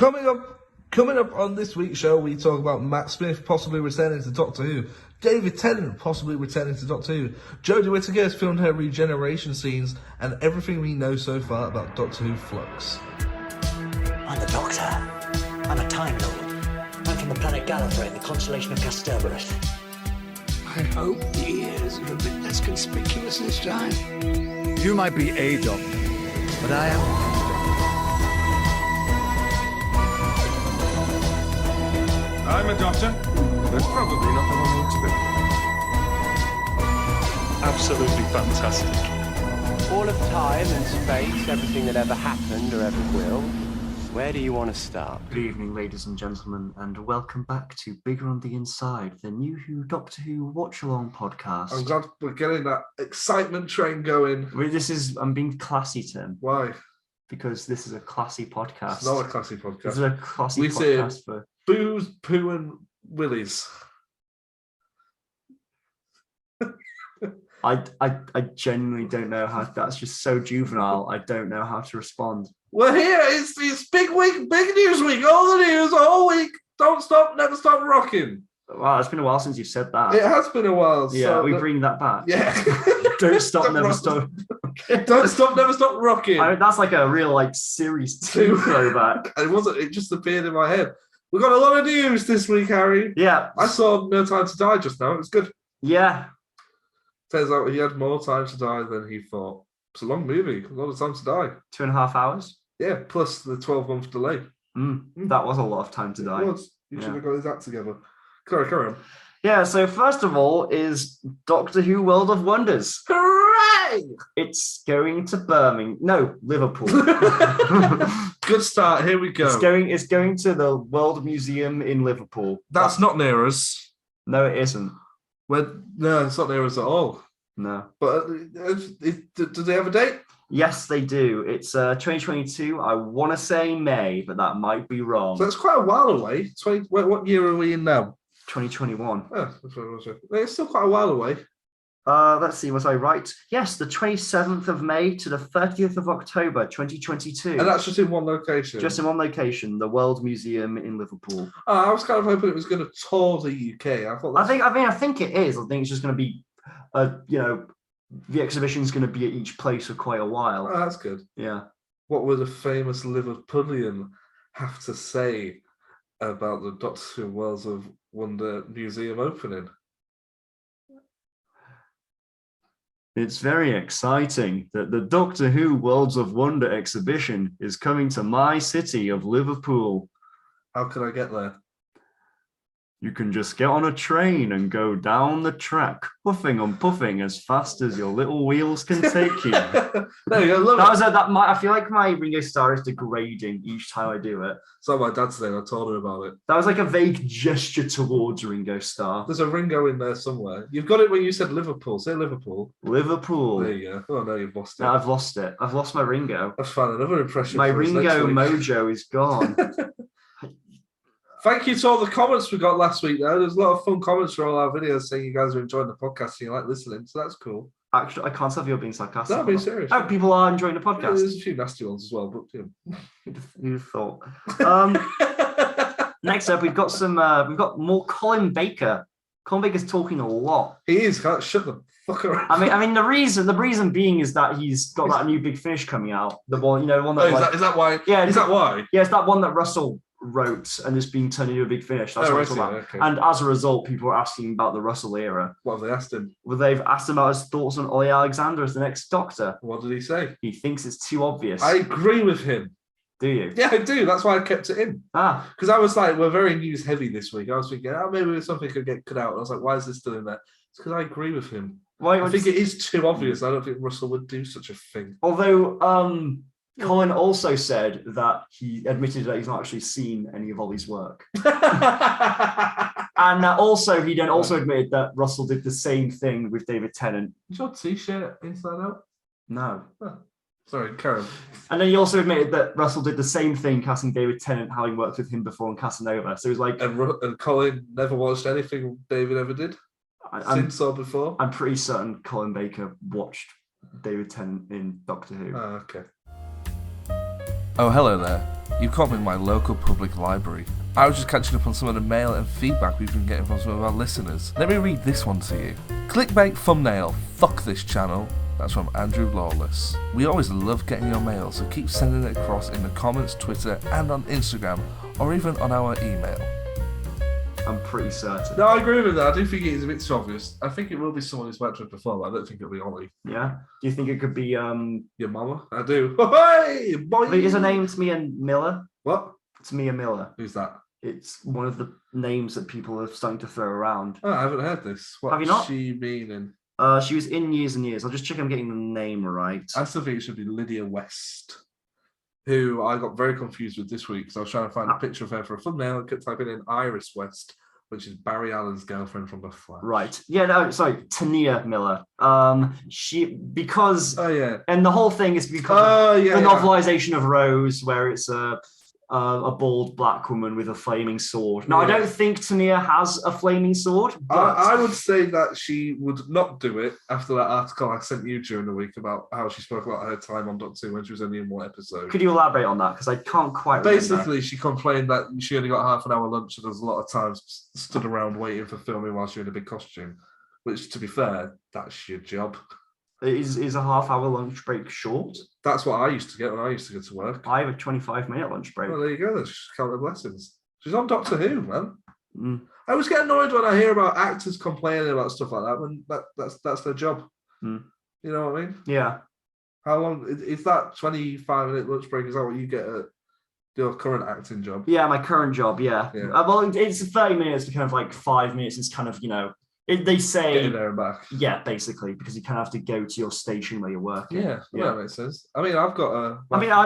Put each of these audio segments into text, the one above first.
Coming up on this week's show, we talk about Matt Smith possibly returning to Doctor Who, David Tennant possibly returning to Doctor Who, Jodie Whittaker has filmed her regeneration scenes, and everything we know so far about Doctor Who Flux. I'm the Doctor. I'm a Time Lord. I'm from the planet Gallifrey in the constellation of Kasterborous. I hope the ears are a bit less conspicuous this time. You might be a doctor, but I am. I'm a doctor, but probably not the one you expect. Absolutely fantastic. All of time and space, everything that ever happened or ever will. Where do you want to start? Good evening, ladies and gentlemen, and welcome back to Bigger on the Inside, the new Doctor Who watch-along podcast. I'm glad we're getting that excitement train going. I'm being classy, Tim. Why? Because this is a classy podcast. It's not a classy podcast. This is a classy podcast for booze, poo, and willies. I genuinely don't know how. That's just so juvenile. I don't know how to respond. We're here. It's big week, big news week. All the news, all week. Don't stop, never stop rocking. Wow, it's been a while since you've said that. It has been a while. Yeah, so we bring that back. Yeah. Don't stop, never stop. Don't stop, never stop rocking. I mean, that's like a real series 2 throwback. It wasn't. It just appeared in my head. We've got a lot of news this week, Harry. Yeah. I saw No Time to Die just now. It was good. Yeah. Turns out he had more time to die than he thought. It's a long movie. A lot of time to die. 2.5 hours. Yeah, plus the 12-month delay. That was a lot of time to die. It was. You should have got his act together. Carry on. Yeah, so first of all is Doctor Who World of Wonders. Hooray! It's going to Birmingham. No, Liverpool. Good start. Here we go. It's going to the World Museum in Liverpool. That's not near us. No, it isn't. No, it's not near us at all. No. But do they have a date? Yes, they do. It's 2022. I want to say May, but that might be wrong. So it's quite a while away. What year are we in now? 2021. Oh, it's still quite a while away. Let's see, was I right? Yes, the 27th of May to the 30th of October, 2022. And that's just in one location? Just in one location, the World Museum in Liverpool. I was kind of hoping it was going to tour the UK. I think it is. I think it's just going to be, the exhibition's going to be at each place for quite a while. Oh, that's good. Yeah. What would a famous Liverpudlian have to say about the Doctor Who Worlds of Wonder Museum opening? It's very exciting that the Doctor Who Worlds of Wonder exhibition is coming to my city of Liverpool. How can I get there? You can just get on a train and go down the track, puffing and puffing as fast as your little wheels can take you. There you go. I feel like my Ringo Starr is degrading each time I do it. So my dad's saying I told her about it. That was like a vague gesture towards Ringo Starr. There's a Ringo in there somewhere. You've got it when you said Liverpool. Say Liverpool. Liverpool. There you go. Oh no, you've lost it. No, I've lost it. I've lost my Ringo. I've found another impression. My Ringo mojo is gone. Thank you to all the comments we got last week, though. There's a lot of fun comments for all our videos saying you guys are enjoying the podcast and you like listening, so that's cool. Actually, I can't tell if you're being sarcastic. No, I'm being serious. Oh, people are enjoying the podcast. Yeah, there's a few nasty ones as well, but Who'd have thought? Next up, we've got more Colin Baker. Colin Baker's talking a lot. He is. Can't shut the fuck around. I mean, the reason being is that he's got that new Big Finish coming out. The one, the one that. Is that why? Yeah. Is that why? Yeah, it's that one that Russell wrote and it's been turned into a Big Finish. That's what I'm talking about. Okay. And as a result, people are asking about the Russell era. What have they asked him? Well, they've asked him about his thoughts on Olly Alexandra as the next Doctor. What did he say? He thinks it's too obvious. I agree with him. Do you? Yeah, I do. That's why I kept it in. Because I was like, we're very news heavy this week. I was thinking, maybe something could get cut out. And I was like, why is this still in there? It's because I agree with him. I think it is too obvious. I don't think Russell would do such a thing. Although, Colin also said that he admitted that he's not actually seen any of Olly's work. And also, he then also admitted that Russell did the same thing with David Tennant. Is your t-shirt inside out? No. Oh, sorry, Karen. And then he also admitted that Russell did the same thing casting David Tennant, having worked with him before on Casanova. So he was like... And Colin never watched anything David ever did? Since or before? I'm pretty certain Colin Baker watched David Tennant in Doctor Who. Oh, okay. Oh, hello there. You've caught me in my local public library. I was just catching up on some of the mail and feedback we've been getting from some of our listeners. Let me read this one to you. Clickbait thumbnail, fuck this channel. That's from Andrew Lawless. We always love getting your mail, so keep sending it across in the comments, Twitter, and on Instagram, or even on our email. I'm pretty certain. No, I agree with that. I do think it is a bit too obvious. I think it will be someone who's worked with before, but I don't think it'll be Ollie. Yeah? Do you think it could be, Your mama? I do. Hey, boy! Is her name Tamia Miller? What? Tamia Miller. Who's that? It's one of the names that people are starting to throw around. Oh, I haven't heard this. What Have you not? She meaning? She was in Years and Years. I'll just check I'm getting the name right. I still think it should be Lydia West, who I got very confused with this week because I was trying to find a picture of her for a thumbnail. I kept typing in Iris West, which is Barry Allen's girlfriend from The Flash. Right. Yeah, no, sorry, Tania Miller. Because... Oh, yeah. And the whole thing is because of the novelization of Rose, where it's a bald black woman with a flaming sword. Now, I don't think Tania has a flaming sword. But... I would say that she would not do it after that article I sent you during the week about how she spoke about her time on Doctor Who when she was only in one episode. Could you elaborate on that? Because I can't quite remember. Basically, she complained that she only got half an hour lunch and there's a lot of times stood around waiting for filming while she was in a big costume. Which, to be fair, that's your job. Is a half-hour lunch break short? That's what I used to get when I used to go to work. I have a 25-minute lunch break. Well, there you go. That's count of blessings. She's on Doctor Who, man. Mm. I always get annoyed when I hear about actors complaining about stuff like that when that's their job. Mm. You know what I mean? Yeah. How long is that 25-minute lunch break? Is that what you get at your current acting job? Yeah, my current job, yeah. Well, it's 30 minutes to kind of like 5 minutes. It's kind of, you know, they say... Getting there and back. Yeah, basically, because you kind of have to go to your station where you're working. Yeah, that makes sense. I mean, I've got a...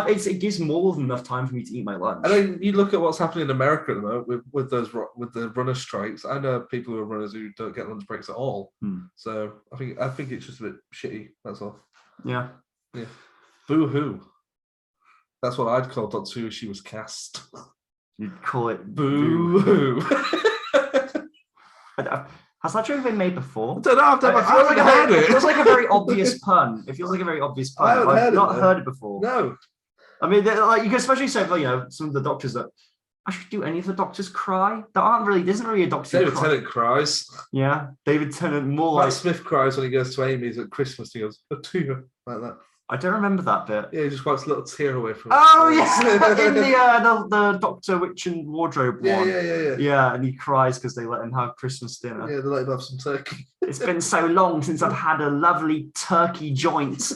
it gives more than enough time for me to eat my lunch. I mean, you look at what's happening in America at the moment with the runner strikes. I know people who are runners who don't get lunch breaks at all. So I think it's just a bit shitty. That's all. Yeah. Boo hoo. That's what I'd call Doctor Who if she was cast. You'd call it boo hoo. Has that joke been made before? I don't know. I've never heard it. It feels like a very obvious pun. It feels like a very obvious pun. I've not heard it before. No. I mean, like you can especially say, you know, some of the doctors that actually do any of the doctors cry? There isn't really a doctor. David Tennant cries. Yeah, David Tennant more Matt like Smith cries when he goes to Amy's at Christmas. He goes, "A tear," like that. I don't remember that bit. Yeah, he just wipes a little tear away from. Oh yeah, in the Doctor Witch and Wardrobe one. Yeah. Yeah, and he cries because they let him have Christmas dinner. Yeah, they let him have some turkey. It's been so long since I've had a lovely turkey joint.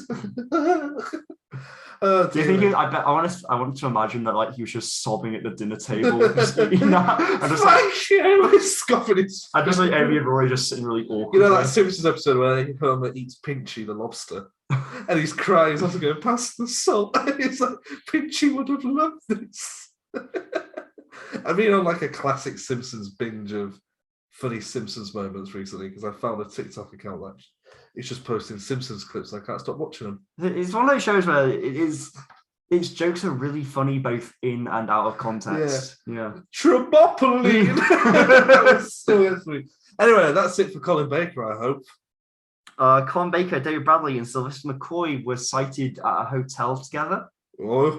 Do you think I want to imagine that like he was just sobbing at the dinner table, just eating that. And just like scoffing his. I just like Amy and Rory just sitting really awkward. You know that Simpsons episode where Homer eats Pinchy the lobster, and he's crying. He's also going, "Pass the salt." And he's like, "Pinchy would have loved this." I've been on like a classic Simpsons binge of funny Simpsons moments recently because I found a TikTok account that it's just posting Simpsons clips and I can't stop watching them. It's one of those shows where its jokes are really funny both in and out of context. Yeah. Trampoline! That was so sweet. Anyway, that's it for Colin Baker, I hope. Colin Baker, David Bradley and Sylvester McCoy were sighted at a hotel together. Oi.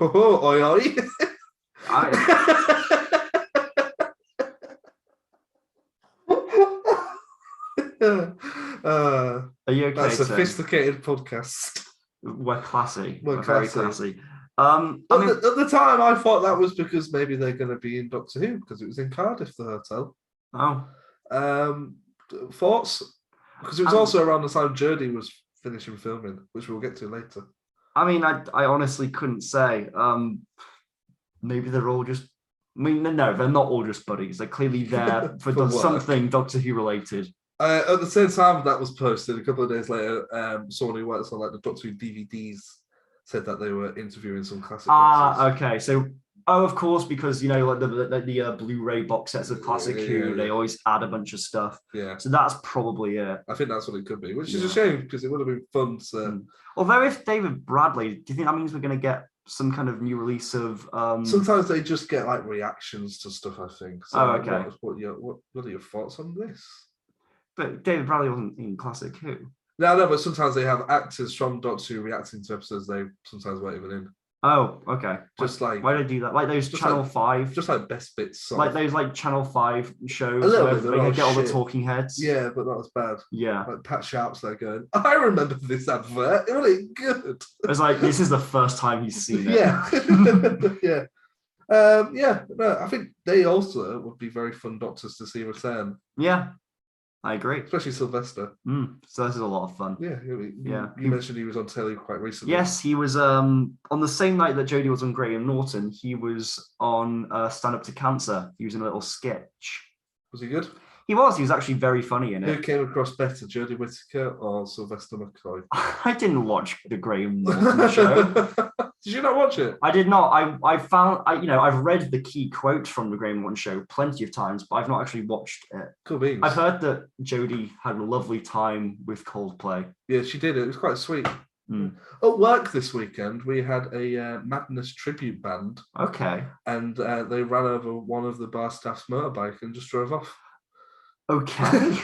Are you okay? That's a sophisticated podcast. We're classy. We're very classy. At the time, I thought that was because maybe they're going to be in Doctor Who because it was in Cardiff, the hotel. Oh. Thoughts? Because it was also around the time Jodie was finishing filming, which we'll get to later. I mean, I honestly couldn't say. Maybe they're all just. I mean, no, they're not all just buddies. They're clearly there for something Doctor Who related. At the same time that was posted, a couple of days later, someone who works on like the Doctor Who DVDs said that they were interviewing some classic boxes. Okay. So, of course, because, you know, like the Blu-ray box sets of classic Who, they always add a bunch of stuff. Yeah. So that's probably it. I think that's what it could be, which is a shame because it would have been fun to... Although if David Bradley, do you think that means we're going to get some kind of new release of... Sometimes they just get like reactions to stuff, I think. So okay. What are your thoughts on this? But David Bradley wasn't in classic Who. No, but sometimes they have actors from Doctor Who reacting to episodes they sometimes weren't even in. Oh, okay. Just like why do they do that? Like those Channel 5, just like best bits. like those like Channel 5 shows A little where bit, they they're all get all the shit. talking heads. Yeah, but not as bad. Yeah. Like Pat Sharp's there going, I remember this advert. It was good. It's like this is the first time he's seen it. Yeah. Yeah. No, I think they also would be very fun doctors to see return. Yeah. I agree. Especially Sylvester. So this is a lot of fun. Yeah. You mentioned he was on telly quite recently. Yes, he was on the same night that Jodie was on Graham Norton. He was on Stand Up to Cancer. He was in a little sketch. Was he good? He was actually very funny in it. Who came across better, Jodie Whittaker or Sylvester McCoy? I didn't watch the Graham Norton show. Did you not watch it? I did not. I've read the key quotes from the Graham Norton show plenty of times, but I've not actually watched it. Cool beans. I've heard that Jodie had a lovely time with Coldplay. Yeah, she did. It was quite sweet. At work this weekend, we had a Madness tribute band. Okay. And they ran over one of the bar staff's motorbike and just drove off. Okay.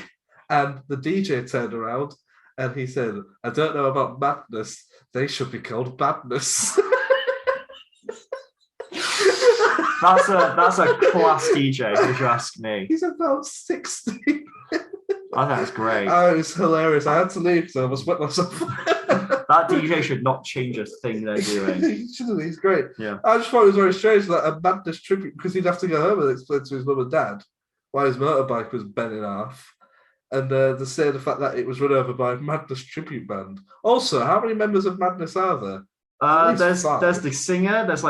And the DJ turned around and he said, I don't know about Madness. They should be called Badness. That's a class DJ, if you ask me. He's about 60. I think that's great. Oh, it was hilarious. I had to leave, so I almost wet myself. That DJ should not change a thing they're doing. He shouldn't. He's great. Yeah. I just thought it was very strange that a Madness tribute, because he'd have to go home and explain to his mum and dad why his motorbike was bent in half. And to say the fact that it was run over by a Madness tribute band. Also, how many members of Madness are there? There's the singer. There's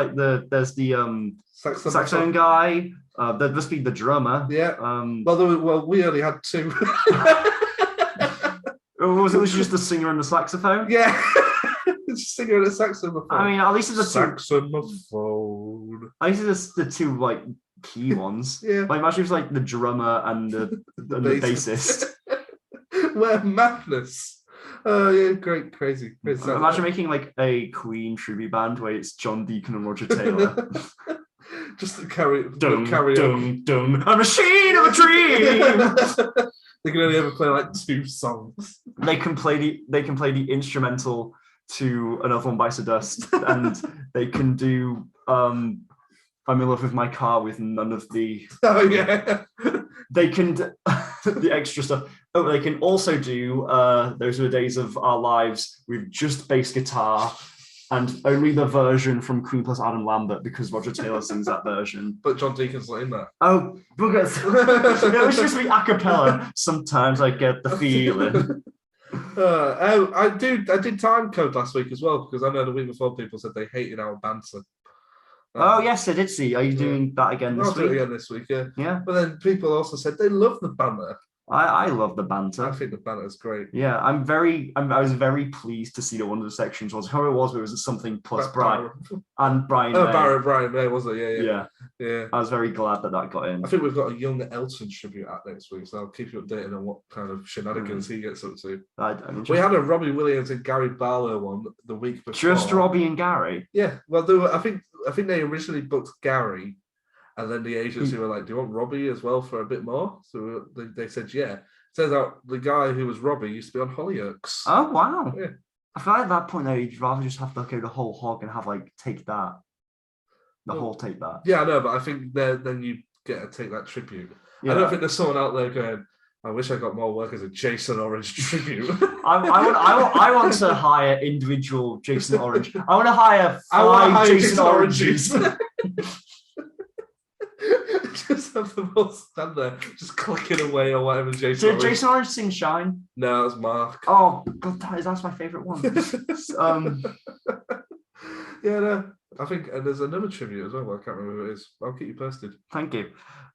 the saxophone guy. There must be the drummer. Yeah. We only had two. Was it just the singer and the saxophone? Yeah. It's singer and a saxophone. I mean, at least it's the two. Saxophone. At least it's the two like key ones. Yeah. Like imagine if it's like the drummer and the bassist. Where Madness. Oh yeah, great, crazy. Imagine making like a Queen tribute band where it's John Deacon and Roger Taylor. Just to carry karaoke. A machine of a dream. They can only ever play like two songs. They can play the instrumental to Another One Bites the Dust, and they can do I'm in love with my car with none of the. Oh yeah. They can the extra stuff. Oh, they can also do Those Are the Days of Our Lives with just bass guitar and only the version from Queen plus Adam Lambert because Roger Taylor sings that version. But John Deacon's not in that. Oh, buggers. It was just be a cappella. Sometimes I get the feeling. I did time code last week as well because I know the week before people said they hated our banter. Oh yes, I did see. Are you doing that again this week? I'll do it again this week, yeah. Yeah. But then people also said they love the banter. I love the banter. I think the banter is great. Yeah, I was very pleased to see that one of the sections was how it was something plus Brian and Brian. Oh, Brian May, was it? Yeah. I was very glad that got in. I think we've got a young Elton tribute act next week, so I'll keep you updated on what kind of shenanigans he gets up to. We had a Robbie Williams and Gary Barlow one the week before. Just Robbie and Gary. Yeah, well, I think they originally booked Gary. And then the agency were like, do you want Robbie as well for a bit more? So they said, yeah. Turns out the guy who was Robbie used to be on Hollyoaks. Oh, wow. Yeah. I feel like at that point, though, you'd rather just have to go the whole hog and have, like, take that. Take that. Yeah, I know, but I think then you get to take that tribute. Yeah. I don't think there's someone out there going, I wish I got more work as a Jason Orange tribute. I want to hire individual Jason Orange. I want to hire five Jason Oranges. Just have them all stand there, just clicking away or whatever. Did Jason Orange sing Shine? No, it was Mark. Oh God, that's my favourite one. Yeah, no, I think, and there's another tribute as well. But I can't remember who it is. I'll keep you posted. Thank you.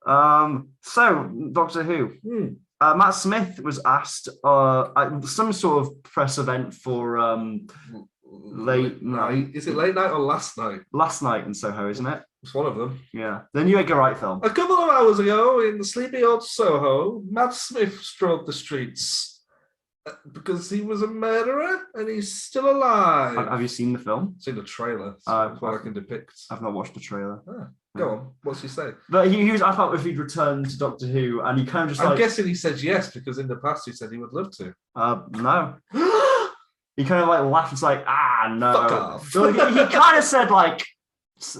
So Doctor Who. Matt Smith was asked at some sort of press event for late night. Is it late night or last night? Last night in Soho, isn't it? It's one of them. Yeah. The new Edgar Wright film. A couple of hours ago in the sleepy old Soho, Matt Smith strolled the streets because he was a murderer and he's still alive. Have you seen the film? Seen the trailer. So that's what I can depict. I've not watched the trailer. Go on. What's he say? But he was. I thought if he'd returned to Doctor Who, and he kind of just. I'm guessing he said yes because in the past he said he would love to. No. He kind of like laughed. It's like, no. Fuck off. So he kind of said like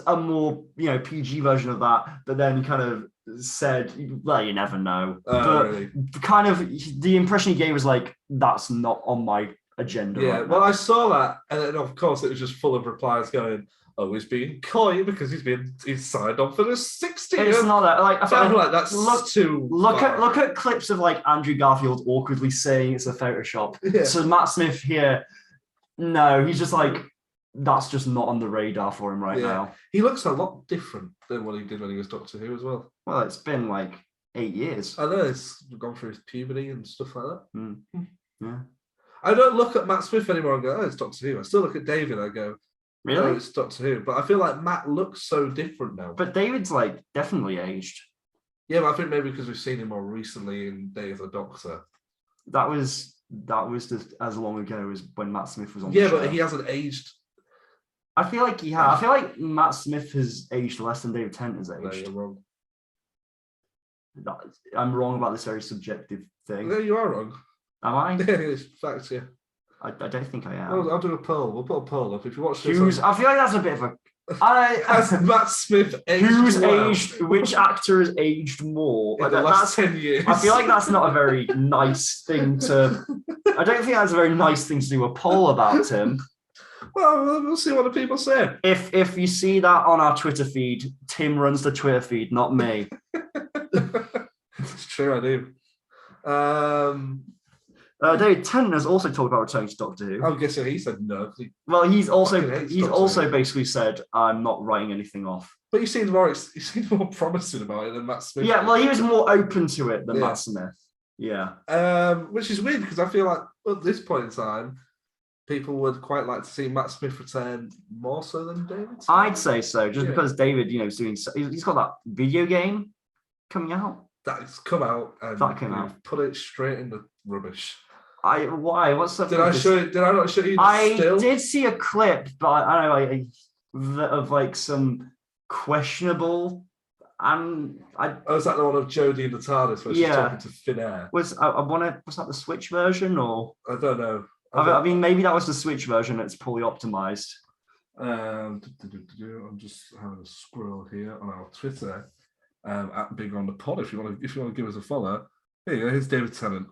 a more PG version of that, but then he kind of said, well, you never know. But Really? kind of the impression he gave was like, that's not on my agenda. Yeah, right well, now. I saw that, and then of course it was just full of replies going, "Oh, he's being coy because he's signed on for the 60th." It's not that like I feel I'm like, that's too. Look far. at clips of like Andrew Garfield awkwardly saying it's a Photoshop. Yeah. So Matt Smith here, no, he's just like, that's just not on the radar for him right now. He looks a lot different than what he did when he was Doctor Who as well. Well, it's been like 8 years. I know it's gone through his puberty and stuff like that. Yeah. I don't look at Matt Smith anymore and go, "Oh, it's Doctor Who." I still look at David and I go, Really? "Oh, it's Doctor Who." But I feel like Matt looks so different now. But David's like definitely aged. Yeah, but I think maybe because we've seen him more recently in Day of the Doctor. That was just as long ago as when Matt Smith was on. Yeah, the show. but he hasn't aged. I feel like he has. I feel like Matt Smith has aged less than David Tennant has No, aged. you're wrong. I'm wrong about this very subjective thing. No, you are wrong. Am I? It's facts, yeah. I don't think I am. Well, I'll do a poll. We'll put a poll up. If you watch this, Who's? I feel like that's a bit of a. has Matt Smith aged Who's well aged? Which actor has aged more? in the last 10 years? I feel like that's not a very nice thing to. I don't think that's a very nice thing to do a poll about, Tim. Well, we'll see what the people say. If you see that on our Twitter feed, Tim runs the Twitter feed, not me. It's true, I do. David Tennant has also talked about returning to Doctor Who. I'm guessing he said no. Well, he's Fucking hates Doctor also Who. basically said, I'm not writing anything off. But you seem more promising about it than Matt Smith. Yeah, well, he was more open to it than Yeah. Matt Smith. Yeah. Which is weird because I feel like at this point in time, people would quite like to see Matt Smith return more so than David. I'd say so, just Yeah. because David, is doing. He's got that video game coming out. That's come out and That came we've out. put it straight in the rubbish. Why? What's up? Did I not show you the I still? did see a clip, but I don't know, of like some questionable. And Oh, is that the one of Jodie in the TARDIS where she's Yeah. talking to Finn Air? was that the Switch version or? I don't know. I mean, maybe that was the Switch version that's fully optimized. I'm just having a scroll here on our Twitter at Big on the Pod. If you want to give us a follow, here you go. Here's David Tennant.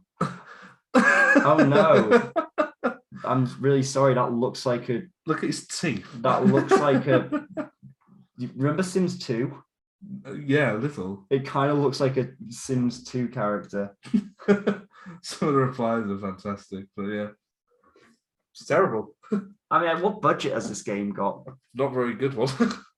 Oh no! I'm really sorry. That looks like a. Look at his teeth. That looks like a. You remember Sims 2? Yeah, a little. It kind of looks like a Sims 2 character. Some of the replies are fantastic, but yeah, it's terrible. I mean, what budget has this game got? Not very good one.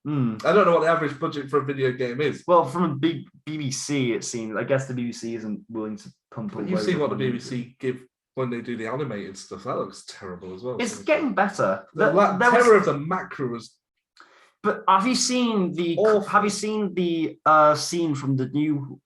Hmm. I don't know what the average budget for a video game is. Well, from a big BBC, it seems. I guess the BBC isn't willing to pump. But you've seen what the BBC give when they do the animated stuff. That looks terrible as well. It's getting better. The terror of the macro was. But have you seen the? Awful. Have you seen the scene from the new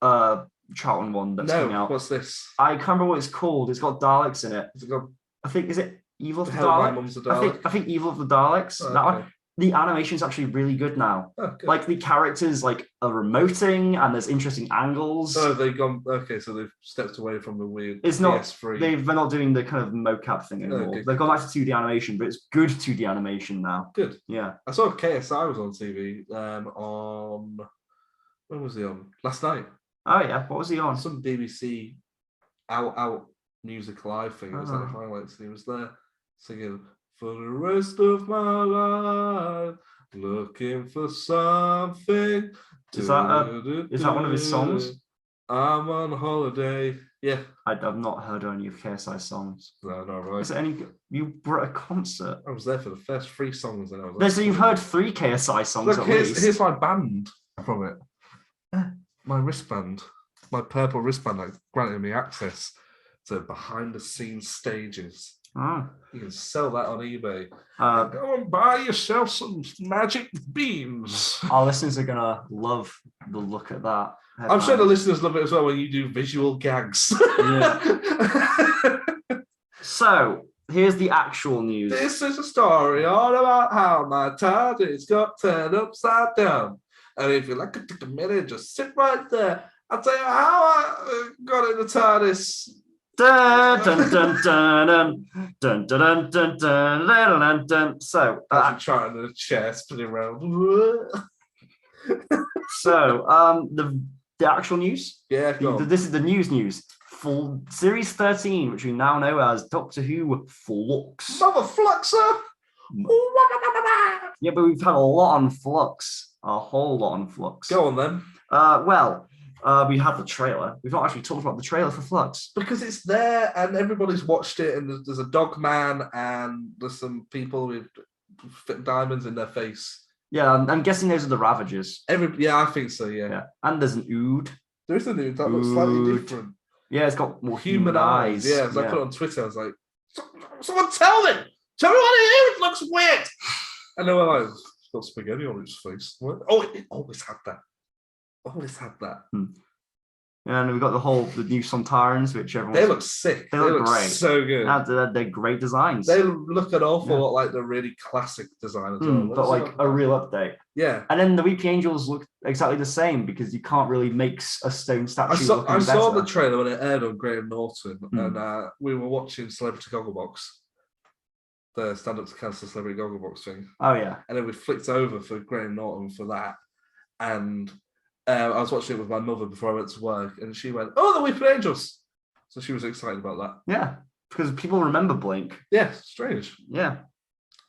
Charlton one that's coming No, out? what's this? I can't remember what it's called. It's got Daleks in it. Has it got I think is it Evil of the Hell, My Daleks? Mum's a Dalek? I think Evil of the Daleks. Oh, That okay. one. The animation's actually really good now. Oh, good. Like the characters like are remoting and there's interesting angles. Oh, they've gone. Okay, so they've stepped away from the weird. It's not. PS3. They're not doing the kind of mocap thing anymore. Okay. They've gone back to 2D animation, but it's good 2D animation now. Good. Yeah. I saw KSI was on TV. On when was he on? Last night. Oh yeah. What was he on? Some BBC out music live thing. It was like the highlights, and he was there singing for the rest of my life, looking for something. Is that one of his songs? I'm on holiday. Yeah. I've not heard any of KSI songs. No, no, right. Is there any? You were at a concert. I was there for the first 3 songs, and I was. No, so you've heard 3 KSI songs Look, at here's, least. here's my band from it. My wristband, my purple wristband that granted me access to behind the scenes stages. Oh. You can sell that on eBay. Go and buy yourself some magic beans. Our listeners are gonna love the look at that. I'm sure the listeners love it as well when you do visual gags. Yeah. So here's the actual news. This is a story all about how my TARDIS got turned upside down. And if you like to take a minute, just sit right there. I'll tell you how I got in the TARDIS Dun, dun, dun, dun, dun, dun, dun, dun, dun, dun, dun, dun. So, As you try in the chair spinning around. the actual news. Yeah, go on. This is the news. Full series 13, which we now know as Doctor Who Flux. Mother Fluxer! Yeah, but we've had a lot on Flux, a whole lot on Flux. Go on then. We had the trailer. We've not actually talked about the trailer for Flux. Because it's there and everybody's watched it, and there's a dog man and there's some people with diamonds in their face. Yeah, I'm guessing those are the Ravagers. Yeah, I think so, yeah. And there's an Ood. There is an Ood that looks slightly different. Yeah, it's got more human eyes. Yeah, as I put it on Twitter, I was like, someone tell me what it is, it looks weird. And they were like, it's got spaghetti on its face. What? Oh, it always had that. And we've got the new Sontarans, which everyone. They look sick. They look great. So good. They're great designs. They look an awful lot like the really classic design as well. But like a real update. Yeah. And then the Weeping Angels look exactly the same because you can't really make a stone statue. I saw the trailer when it aired on Graham Norton, and we were watching Celebrity Gogglebox, the Stand Up to Cancer Celebrity Gogglebox thing. Oh yeah. And then we flicked over for Graham Norton for that, and I was watching it with my mother before I went to work, and she went, "Oh, the Weeping Angels!" So she was excited about that. Yeah, because people remember Blink. Yeah, strange. Yeah.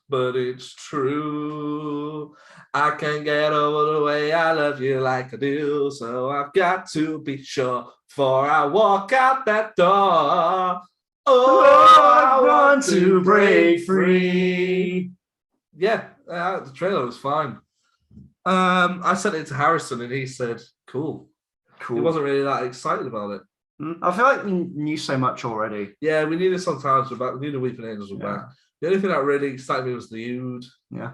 But it's true. I can't get over the way I love you like I do. So I've got to be sure before I walk out that door. Oh, I want to break free. Yeah, the trailer was fine. I sent it to Harrison and he said, cool. He wasn't really that excited about it. I feel like we knew so much already. Yeah, we knew this sometimes. We knew the Weeping Angels were back. The only thing that really excited me was the Ood. Yeah.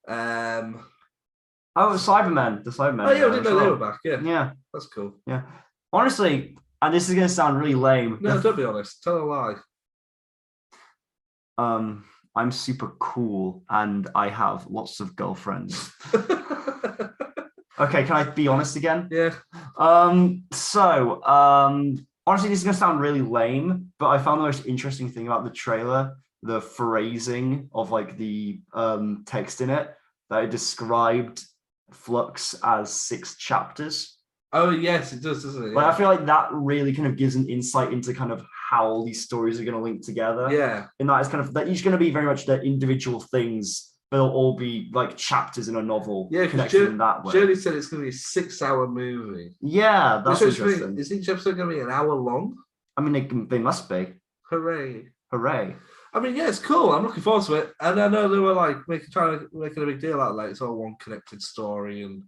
The Cybermen. The Cybermen. Oh yeah, I didn't know they were back. Yeah. Yeah. That's cool. Yeah. Honestly, and this is going to sound really lame. No, don't be honest. Tell a lie. I'm super cool and I have lots of girlfriends. Okay, can I be honest again? Yeah. Honestly, this is going to sound really lame, but I found the most interesting thing about the trailer, the phrasing of like the text in it, that it described Flux as 6 chapters. Oh yes, it does, doesn't it? Like, I feel like that really kind of gives an insight into kind of how all these stories are going to link together. Yeah. And that is kind of, that each going to be very much the individual things, but they'll all be like chapters in a novel. Yeah, connected in that way. Jodie said it's going to be a 6-hour movie. Yeah, that's interesting. Is each episode going to be an hour long? I mean, they must be. Hooray. Hooray. I mean, yeah, it's cool. I'm looking forward to it. And I know they were like trying to make a big deal out of it. It's all one connected story. And,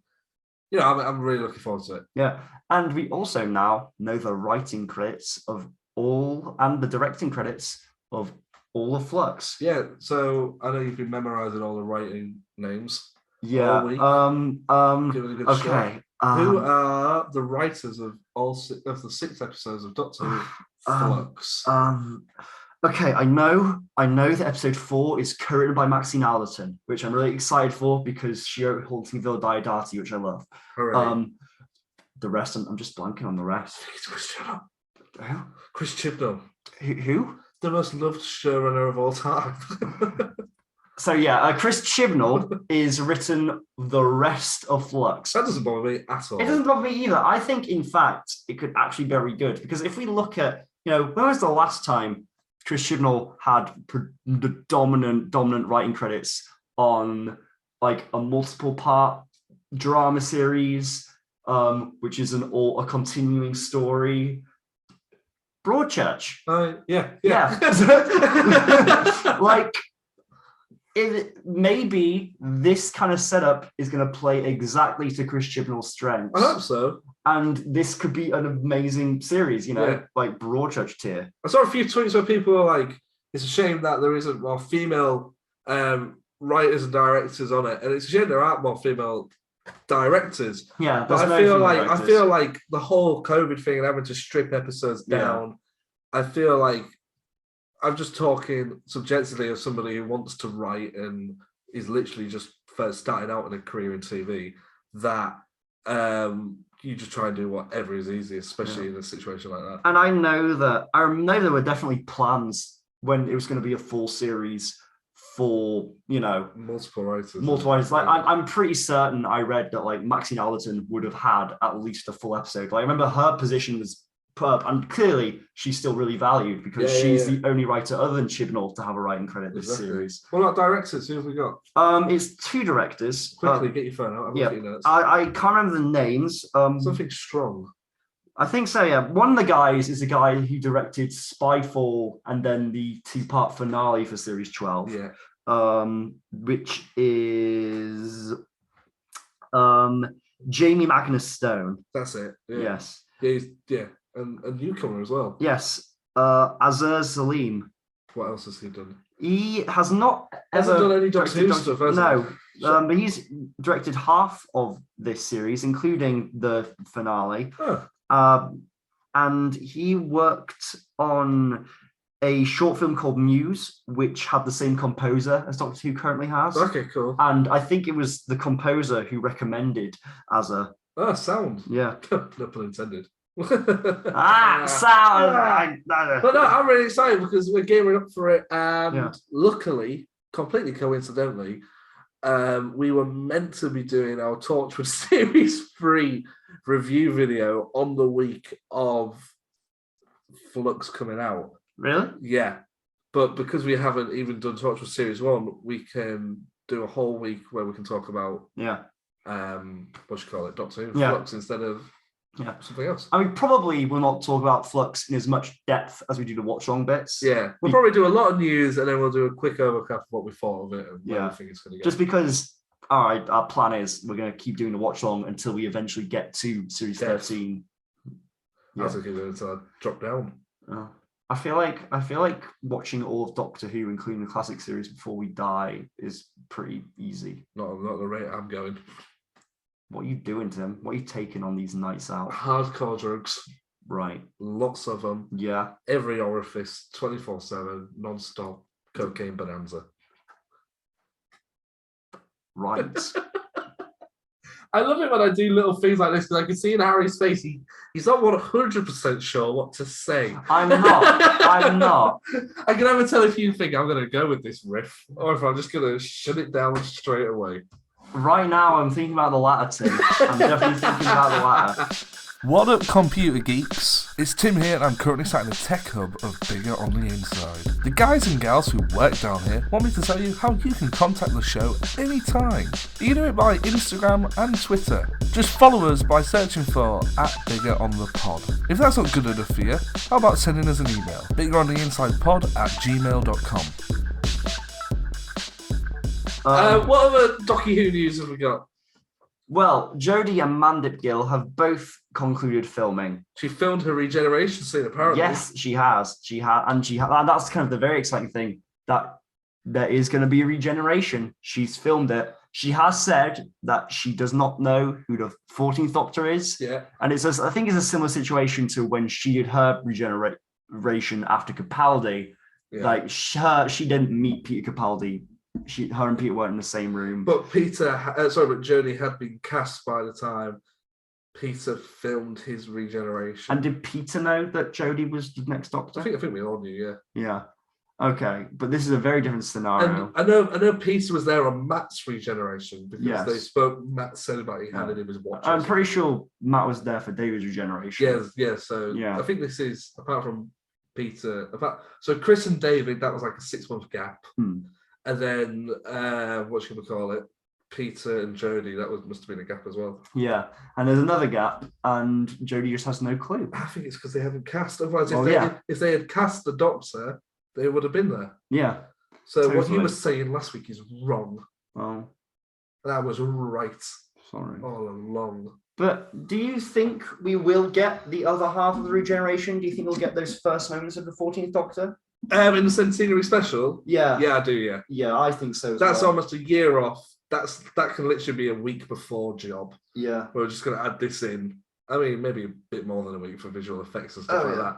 you know, I'm really looking forward to it. Yeah. And we also now know the writing credits of all, and the directing credits of all of Flux. Yeah. So I know you've been memorizing all the writing names. Yeah. All week. Give it a good okay. shot. Who are the writers of the 6 episodes of Doctor Who Flux? Okay, I know that episode 4 is co-written by Maxine Allerton, which I'm really excited for because she wrote Haunting Villa Diodati, which I love. Hooray. The rest, I'm just blanking on the rest. It's Chris Chibnall. Who? Chris Chibnall. Who? The most loved showrunner of all time. So yeah, Chris Chibnall is written the rest of Flux. That doesn't bother me at all. It doesn't bother me either. I think, in fact, it could actually be very good because if we look at, when was the last time Chris Chibnall had the dominant writing credits on like a multiple part drama series, which is a continuing story? Broadchurch. Yeah. Like, maybe this kind of setup is going to play exactly to Chris Chibnall's strengths. I hope so. And this could be an amazing series, like Broadchurch tier. I saw a few tweets where people were like, it's a shame that there isn't more female writers and directors on it. And it's a shame there aren't more female directors. Yeah, but I feel like the whole COVID thing and having to strip episodes down, I feel like I'm just talking subjectively as somebody who wants to write and is literally just first starting out in a career in TV, that you just try and do whatever is easy, especially in a situation like that. And I know there were definitely plans when it was going to be a full series for, multiple writers. Like, I'm pretty certain I read that like Maxine Allerton would have had at least a full episode. Like, I remember her position was perp, and clearly she's still really valued because she's the only writer other than Chibnall to have a writing credit this series. What about directors? Who have we got? It's 2 directors. Quickly, get your phone out. I can't remember the names. Something strong. I think so, yeah. One of the guys is the guy who directed Spyfall and then the 2-part finale for Series 12. Yeah. Which is Jamie Magnus Stone. That's it. Yeah. Yes. Yeah. And a newcomer as well. Yes. Azur Salim. What else has he done? He has not Hasn't ever done any Doctor Who stuff, has he? No. But he's directed half of this series, including the finale. And he worked on a short film called Muse, which had the same composer as Doctor Who currently has. Okay, cool. And I think it was the composer who recommended Azur. Sound. Yeah. No pun intended. Sound. But no, I'm really excited because we're gearing up for it. And luckily, completely coincidentally, we were meant to be doing our Torchwood Series 3 review video on the week of Flux coming out. Really? Yeah. But because we haven't even done Torchwood Series 1, we can do a whole week where we can talk about Doctor Who Flux instead of something else. I mean, probably we'll not talk about Flux in as much depth as we do the watch long bits. Yeah. We'll probably do a lot of news and then we'll do a quick overcap of what we thought of it and where we think it's going to go. Just because our plan is we're going to keep doing the watch long until we eventually get to Series 13. I was thinking until I drop down. I feel like watching all of Doctor Who, including the classic series, before we die is pretty easy. Not the rate I'm going. What are you doing, Tim? What are you taking on these nights out? Hardcore drugs. Right. Lots of them. Yeah. Every orifice, 24/7, non-stop, cocaine bonanza. Right. I love it when I do little things like this because I can see in Harry's face he's not 100% sure what to say. I'm not. I can never tell if you think I'm going to go with this riff or if I'm just going to shut it down straight away. Right now, I'm thinking about the latter, Tim. I'm definitely thinking about the latter. What up, computer geeks? It's Tim here, and I'm currently sat in the tech hub of Bigger on the Inside. The guys and gals who work down here want me to tell you how you can contact the show anytime. You can do it by Instagram and Twitter. Just follow us by searching for @BiggerOnThePod. If that's not good enough for you, how about sending us an email? biggerontheinsidepod@gmail.com. What other Doctor Who news have we got? Well, Jodie and Mandip Gill have both concluded filming. She filmed her regeneration scene, apparently. Yes, she has. And that's kind of the very exciting thing, that there is going to be a regeneration. She's filmed it. She has said that she does not know who the 14th Doctor is. Yeah. And I think it's a similar situation to when she did her regeneration after Capaldi. Yeah. Like, she didn't meet Peter Capaldi. Her and Peter weren't in the same room. But Jodie had been cast by the time Peter filmed his regeneration. And did Peter know that Jodie was the next Doctor? I think we all knew, yeah. Yeah. Okay, but this is a very different scenario. And I know Peter was there on Matt's regeneration because they spoke. Matt said about he handed him his watch. I'm pretty sure Matt was there for David's regeneration. Yeah. So I think this is apart from Peter. So Chris and David, that was like a 6-month gap. And then, what should we call it? Peter and Jodie, that must have been a gap as well. Yeah, and there's another gap, and Jodie just has no clue. I think it's because they haven't cast. Otherwise, if they had cast the Doctor, they would have been there. Yeah. So totally. What you were saying last week is wrong. Oh. That was right. Sorry. All along. But do you think we will get the other half of the regeneration? Do you think we'll get those first moments of the 14th Doctor? In the centenary special? Yeah. Yeah, I do, yeah. Yeah, I think so. That's almost a year off. That can literally be a week before job. Yeah. We're just going to add this in. I mean, maybe a bit more than a week for visual effects and stuff like that.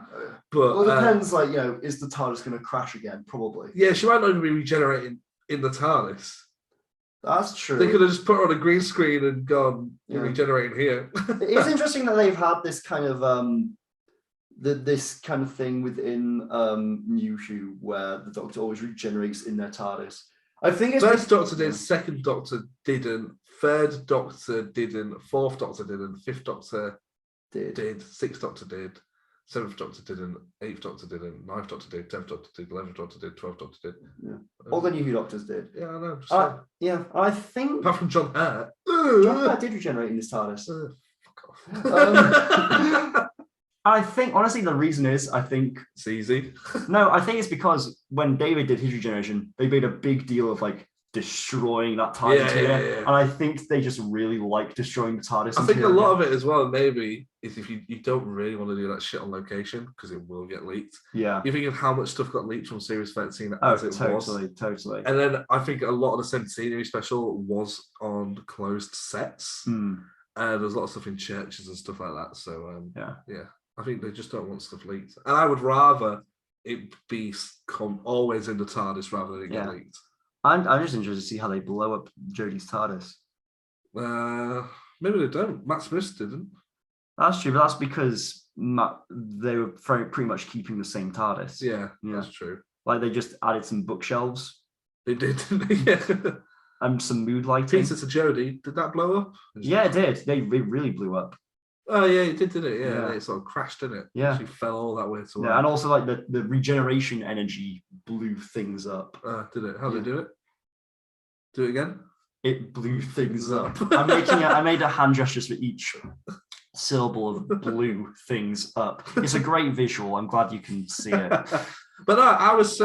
But it depends, is the TARDIS going to crash again? Probably. Yeah, she might not even be regenerating in the TARDIS. That's true. They could have just put her on a green screen and gone, you're Yeah. regenerating here. It's interesting that they've had this kind of this kind of thing within New Who where the Doctor always regenerates in their TARDIS. I think it's First Doctor did, second Doctor didn't, third Doctor didn't, fourth Doctor didn't, fifth Doctor did, sixth Doctor did, seventh Doctor didn't, eighth Doctor didn't, ninth Doctor did, 10th Doctor did, 11th Doctor did, 12th Doctor did. Yeah. All the New Who Doctors did. Yeah, I know. Just saying. Yeah, I think Apart from John Hurt. John Hurt did regenerate in his TARDIS. Fuck off. I think, honestly, the reason is, I think... It's easy. No, I think it's because when David did his regeneration, they made a big deal of, like, destroying that TARDIS. Yeah. And I think they just really like destroying the TARDIS. I think a lot of it as well, maybe, is if you don't really want to do that shit on location, because it will get leaked. Yeah. You think of how much stuff got leaked from Series 13 Oh, as it totally, was. totally. And then I think a lot of the Centenary special was on closed sets. And there's a lot of stuff in churches and stuff like that. So, yeah. I think they just don't want stuff leaked. And I would rather it be always in the TARDIS rather than it get leaked. I'm just interested to see how they blow up Jodie's TARDIS. Maybe they don't. Matt Smith didn't. That's true, but that's because they were pretty much keeping the same TARDIS. Yeah, that's true. Like they just added some bookshelves. They did, didn't they? Yeah. And some mood lighting. Pizza to Jodie, did that blow up? Yeah, it did. They really blew up. Oh yeah, it did it? Yeah, Yeah. it sort of crashed, didn't it? Yeah. She fell all that way to Yeah, and also like the regeneration energy blew things up. Did it? How did they do it? Do it again? It blew things up. I made a hand gestures for each syllable of blew things up. It's a great visual. I'm glad you can see it. But no, I was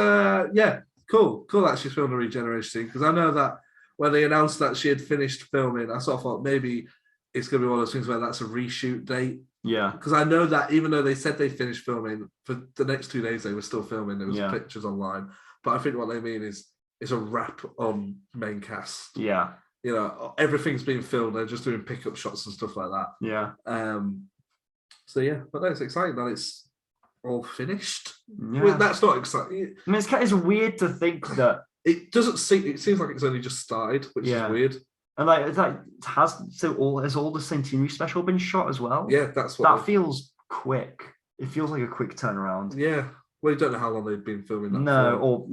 cool that she's filmed a regeneration scene, because I know that when they announced that she had finished filming, I sort of thought maybe it's going to be one of those things where that's a reshoot date. Yeah. Because I know that even though they said they finished filming, for the next 2 days they were still filming. There was pictures online. But I think what they mean is it's a wrap on main cast. Yeah. You know, everything's being filmed. They're just doing pickup shots and stuff like that. Yeah. So yeah, but no, it's exciting that it's all finished. Yeah. Well, that's not exciting. I mean, it's weird to think that it doesn't seem. It seems like it's only just started, which is weird. And has all the Centenary special been shot as well? Yeah, that's what. That feels quick. It feels like a quick turnaround. Yeah. Well, you don't know how long they've been filming that. No, or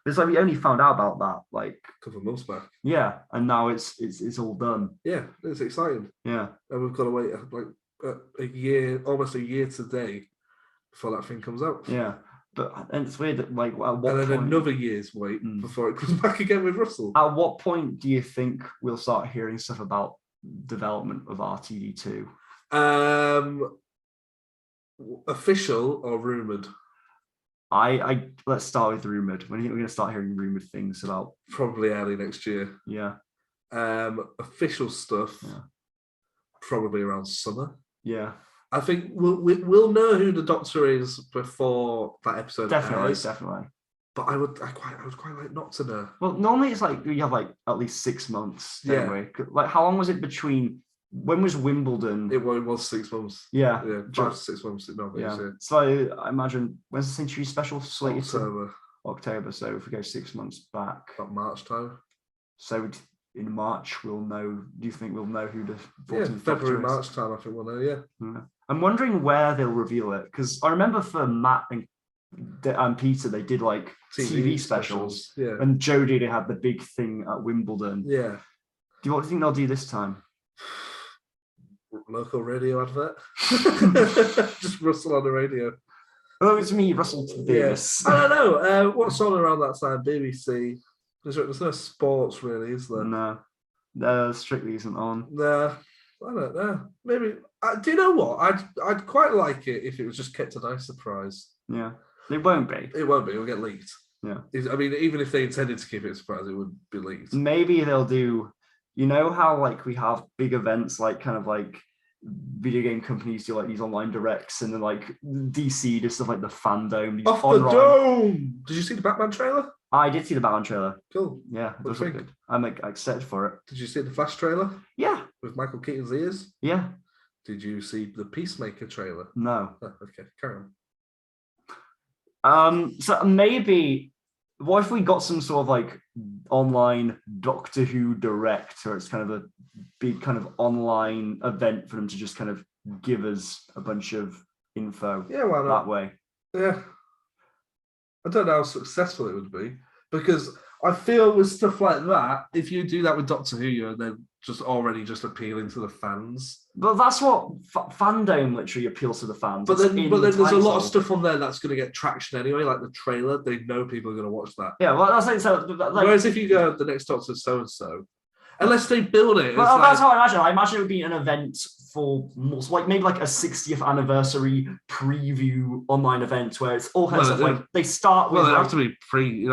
it's like we only found out about that like a couple of months back. Yeah, and now it's all done. Yeah, it's exciting. Yeah, and we've got to wait like a year, almost a year today, before that thing comes out. Yeah, and it's weird that like at what and then point, another year's wait before it comes back again with Russell. At what point do you think we'll start hearing stuff about development of RTD2? Official or rumored? I let's start with rumored. When are you going to start hearing rumored things about? Probably early next year. Yeah. Official stuff. Yeah. Probably around summer. Yeah. I think we'll know who the Doctor is before that episode. Definitely. But I would quite like not to know. Well, normally it's like you have like at least 6 months. Yeah. Like how long was it between? When was Wimbledon? It was 6 months. Yeah. 5 to 6 months. So I imagine when's the Century special slated? October. So if we go 6 months back, about March time. So in March we'll know. Do you think we'll know who the 14th February, March time? I think we'll know. Yeah. I'm wondering where they'll reveal it, because I remember for Matt and Peter they did like TV specials. Yeah. And Jodie, they had the big thing at Wimbledon. Yeah. Do you think they'll do this time? Local radio advert. Just Russell on the radio. Oh, it's me, Russell Davis. Yeah. I don't know. What's on around that time? BBC. There's no sports really, is there? No, Strictly isn't on. No, I don't know. Maybe. Do you know what? I'd quite like it if it was just kept a nice surprise. Yeah, it won't be. It won't be. It'll get leaked. Yeah. I mean, even if they intended to keep it a surprise, it would be leaked. Maybe they'll do. You know how like we have big events like kind of like video game companies do like these online directs, and then like DC does stuff like the Fandom. Off the Dome. Did you see the Batman trailer? I did see the Batman trailer. Cool. Yeah, it does look good. I'm excited for it. Did you see the Flash trailer? Yeah. With Michael Keaton's ears? Yeah. Did you see the Peacemaker trailer? No. Oh, okay, carry on. So maybe what if we got some sort of like online Doctor Who Direct, or it's kind of a big kind of online event for them to just kind of give us a bunch of info why not? that way. Yeah. I don't know how successful it would be, because I feel with stuff like that, if you do that with Doctor Who, you're then just already just appealing to the fans. But that's what fandom literally appeals to the fans. But then there's a lot of title. stuff on there that's going to get traction anyway, like the trailer. They know people are going to watch that. Yeah, well, that's like, so. Like, whereas if you go, the next Doctor so and so, unless they build it, well, that's like, how I imagine. I imagine it would be an event for like maybe like a 60th anniversary preview online event where it's all kinds of like they start with. Well, it'd like, have to be it'd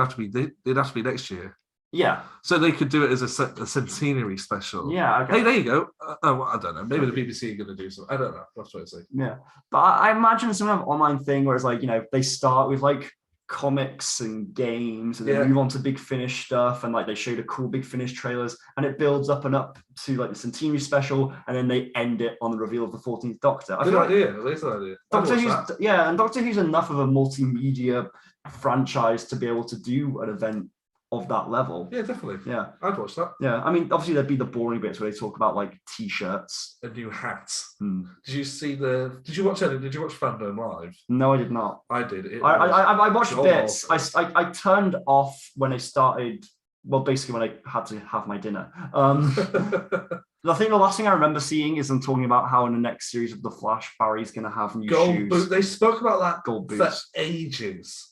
have to be next year. Yeah. So they could do it as a centenary special. Yeah. Okay. Hey, there you go. I don't know. Maybe the BBC are going to do something. I don't know. That's what I say. Yeah. But I imagine some kind of online thing where it's like, they start with like comics and games and then move on to Big Finish stuff, and like they show the cool Big Finish trailers, and it builds up and up to like the centenary special, and then they end it on the reveal of the 14th Doctor. Good idea. That's an idea. Doctor Who's, and Doctor Who's enough of a multimedia franchise to be able to do an event of that level. Yeah, definitely. Yeah, I'd watch that. Yeah, I mean, obviously there'd be the boring bits where they talk about like t-shirts, a new hat. Hmm. Did you watch Fandom Live? No, I did not. I did. I watched bits. I turned off when I started. Well, basically when I had to have my dinner. The last thing I remember seeing is them talking about how in the next series of The Flash, Barry's going to have new shoes. Boots. They spoke about that gold for boots ages,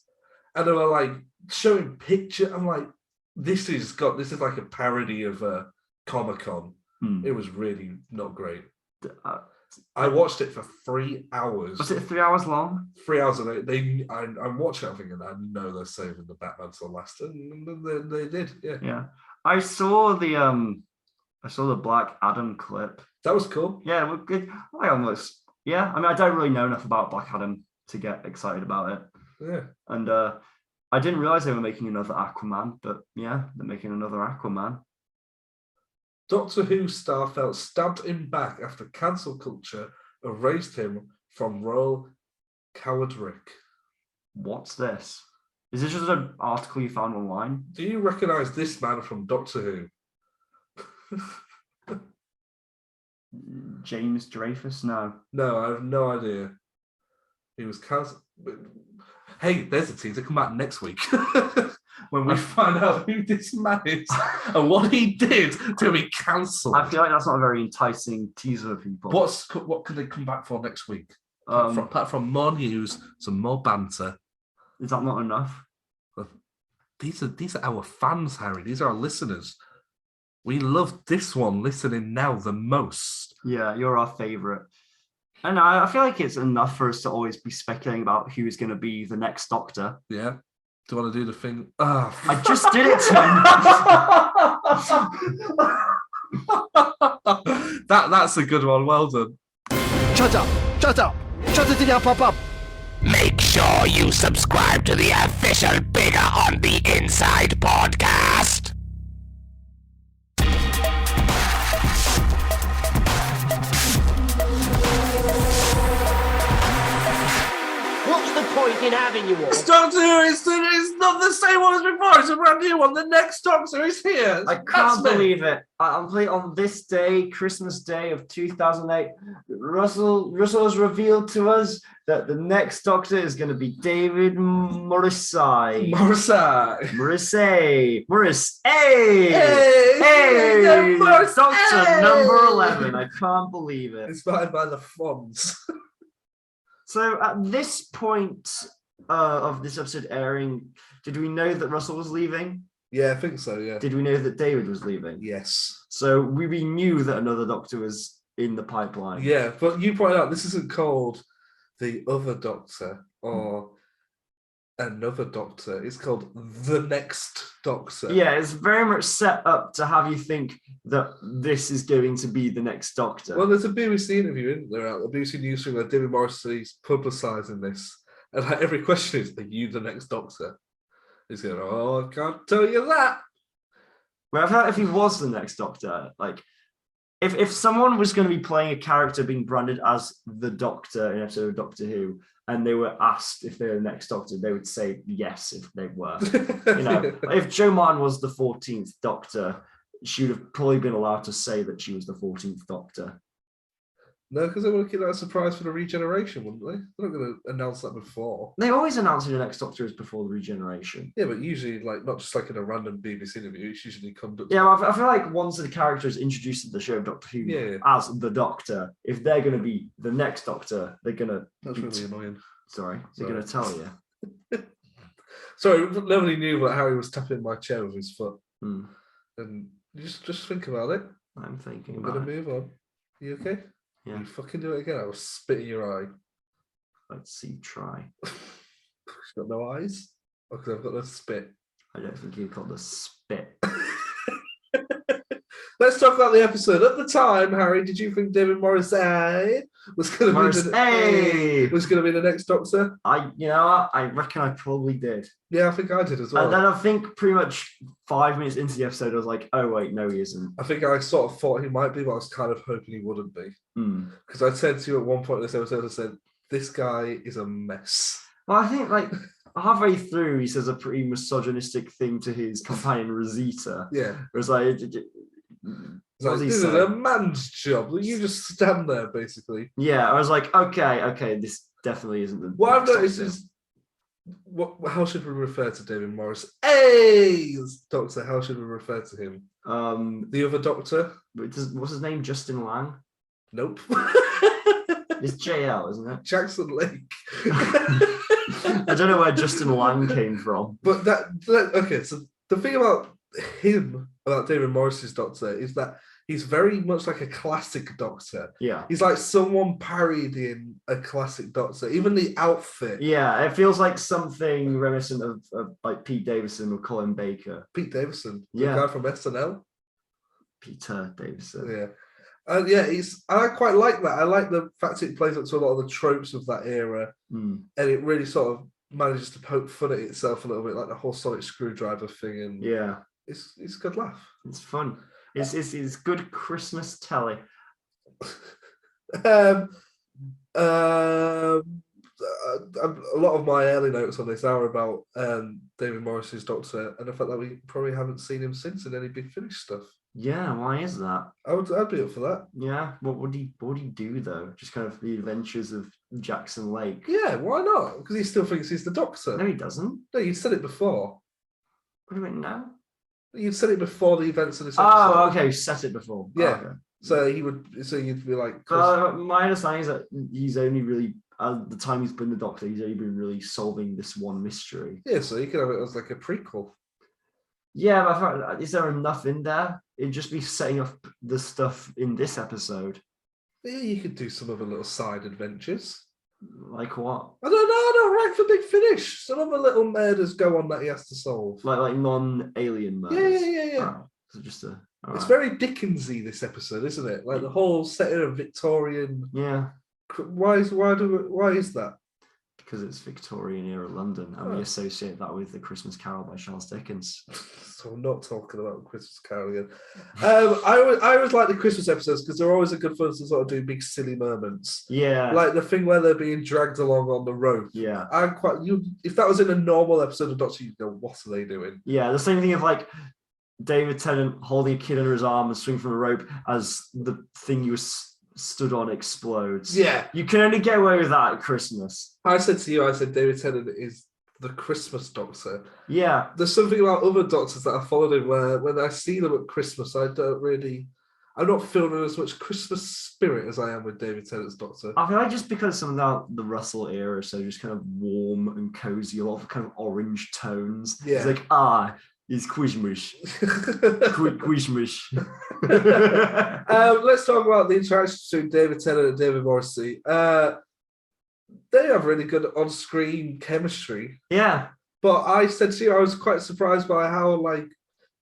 and they were like showing picture. I'm like, this is like a parody of Comic-Con. It was really not great. I watched it for 3 hours. Was it 3 hours long? 3 hours, and I'm watching it thinking, I know they're saving the Batman till last, and they did. Yeah. Yeah. I saw the Black Adam clip. That was cool. Yeah, well, good. I mean, I don't really know enough about Black Adam to get excited about it. Yeah. And I didn't realize they were making another Aquaman, but yeah, they're making another Aquaman. Doctor Who star felt stabbed in back after cancel culture erased him from Royal Cowardrick. What's this? Is this just an article you found online? Do you recognise this man from Doctor Who? James Dreyfus? No. No, I have no idea. He was cancelled. Hey, there's a teaser. Come back next week when we find out who this man is and what he did to be cancelled. I feel like that's not a very enticing teaser for people. What can they come back for next week? Apart from more news, some more banter. Is that not enough? These are our fans, Harry. These are our listeners. We love this one listening now the most. Yeah, you're our favourite. And I feel like it's enough for us to always be speculating about who's going to be the next Doctor. Yeah. Do you want to do the thing? I just did it, Tim. That's a good one. Well done. Shut up! Shut up! Shut it down, pop up! Make sure you subscribe to the official Bigger on the Inside podcast. What's the point in having you all? Doctor Who is not the same one as before. It's a brand new one. The next Doctor is here. I can't believe it. I'm playing on this day, Christmas Day of 2008. Russell has revealed to us that the next Doctor is going to be David Morrissey. Hey! Doctor number 11. I can't believe it. Inspired by the Fonz. So at this point of this episode airing, did we know that Russell was leaving? Yeah, I think so, yeah. Did we know that David was leaving? Yes. So we knew that another Doctor was in the pipeline. Yeah, but you pointed out this isn't called The Other Doctor or Another Doctor. It's called The Next Doctor. Yeah, it's very much set up to have you think that this is going to be the next Doctor. Well, there's a BBC interview, isn't there, out the BBC newsroom where David Morrissey's publicising this. And like, every question is, are you the next Doctor? He's going, oh, I can't tell you that. Well, I felt if he was the next Doctor, like, if someone was going to be playing a character being branded as the Doctor in an episode of Doctor Who, and they were asked if they're the next Doctor, they would say yes if they were. If Jo Martin was the 14th Doctor, she would have probably been allowed to say that she was the 14th Doctor. No, because they want to keep that a surprise for the regeneration, wouldn't they? They're not going to announce that before. They always announce who the next Doctor is before the regeneration. Yeah, but usually, like, not just like in a random BBC interview, it's usually conducted. Yeah, I feel like once the character is introduced to the show of Doctor Who as the Doctor, if they're going to be the next Doctor, they're going to... That's really annoying. Sorry, they're going to tell you. Sorry, nobody knew that Harry was tapping my chair with his foot. Hmm. And just think about it. I'm thinking I'm about going to move on. You okay? Yeah. You fucking do it again, I will spit in your eye. Let's see, try. She's got no eyes? Because I've got no spit. I don't think you've got the spit. Let's talk about the episode. At the time, Harry, did you think David Morrissey was going to be the next Doctor? I reckon I probably did. Yeah, I think I did as well. And then I think pretty much 5 minutes into the episode, I was like, oh wait, no, he isn't. I think I sort of thought he might be, but I was kind of hoping he wouldn't be. Because I said to you at one point in this episode, I said, this guy is a mess. Well, I think like halfway through, he says a pretty misogynistic thing to his companion Rosita. Yeah. It was like, this is a man's job. You just stand there, basically. Yeah, I was like, okay, this definitely isn't the. What I've noticed is, how should we refer to David Morris? Hey, Doctor, how should we refer to him? The other Doctor? What's his name? Justin Lang? Nope. It's JL, isn't it? Jackson Lake. I don't know where Justin Lang came from. But okay, so the thing about David Morris's Doctor is that he's very much like a classic Doctor. Yeah. He's like someone parodying a classic Doctor. Even the outfit. Yeah, it feels like something reminiscent of like Pete Davison or Colin Baker. Pete Davison, the Yeah. guy from SNL. Peter Davison. Yeah. I quite like that. I like the fact it plays up to a lot of the tropes of that era. And it really sort of manages to poke fun at itself a little bit, like the whole sonic screwdriver thing. And yeah. It's a good laugh. It's fun. It's good Christmas telly. A lot of my early notes on this are about David Morris's Doctor and the fact that we probably haven't seen him since in any Big Finish stuff. Yeah, why is that? I'd be up for that. Yeah, what would he do though? Just kind of the adventures of Jackson Lake. Yeah, why not? Because he still thinks he's the Doctor. No, he doesn't. No, you said it before. What do you mean now? You said it before the events of this episode. Oh, okay, set it before. Yeah. Okay. So you'd be like. My understanding is that he's only really at the time he's been the Doctor, he's only been really solving this one mystery. Yeah, so you could have it as like a prequel. Yeah, but I thought, is there enough in there? It'd just be setting up the stuff in this episode. Yeah, you could do some other little side adventures. Like what? I don't know, right for Big Finish. Some other little murders go on that he has to solve. Like non-alien murders. Yeah. Oh, so just it's right. very Dickensy, this episode, isn't it? Like the whole setting of Victorian. Yeah. Why is that? Because it's Victorian era London, and we associate that with The Christmas Carol by Charles Dickens. So I'm not talking about Christmas Carol again. I always like the Christmas episodes because they're always a good fun to sort of do big silly moments. Yeah, like the thing where they're being dragged along on the rope. Yeah, if that was in a normal episode of Doctor, you'd go, "What are they doing?" Yeah, the same thing of like David Tennant holding a kid under his arm and swinging from a rope as the thing you were stood on explodes. Yeah, you can only get away with that at Christmas. I said David Tennant is the Christmas Doctor. Yeah, there's something about other Doctors that I followed him where when I see them at Christmas, I'm not feeling as much Christmas spirit as I am with David Tennant's Doctor. I feel like just because some of the Russell era, so just kind of warm and cozy, a lot of kind of orange tones. Yeah, it's like it's Christmas. Christmas. Let's talk about the interaction between David Tennant and David Morrissey. They have really good on-screen chemistry. Yeah. But I said to you, I was quite surprised by how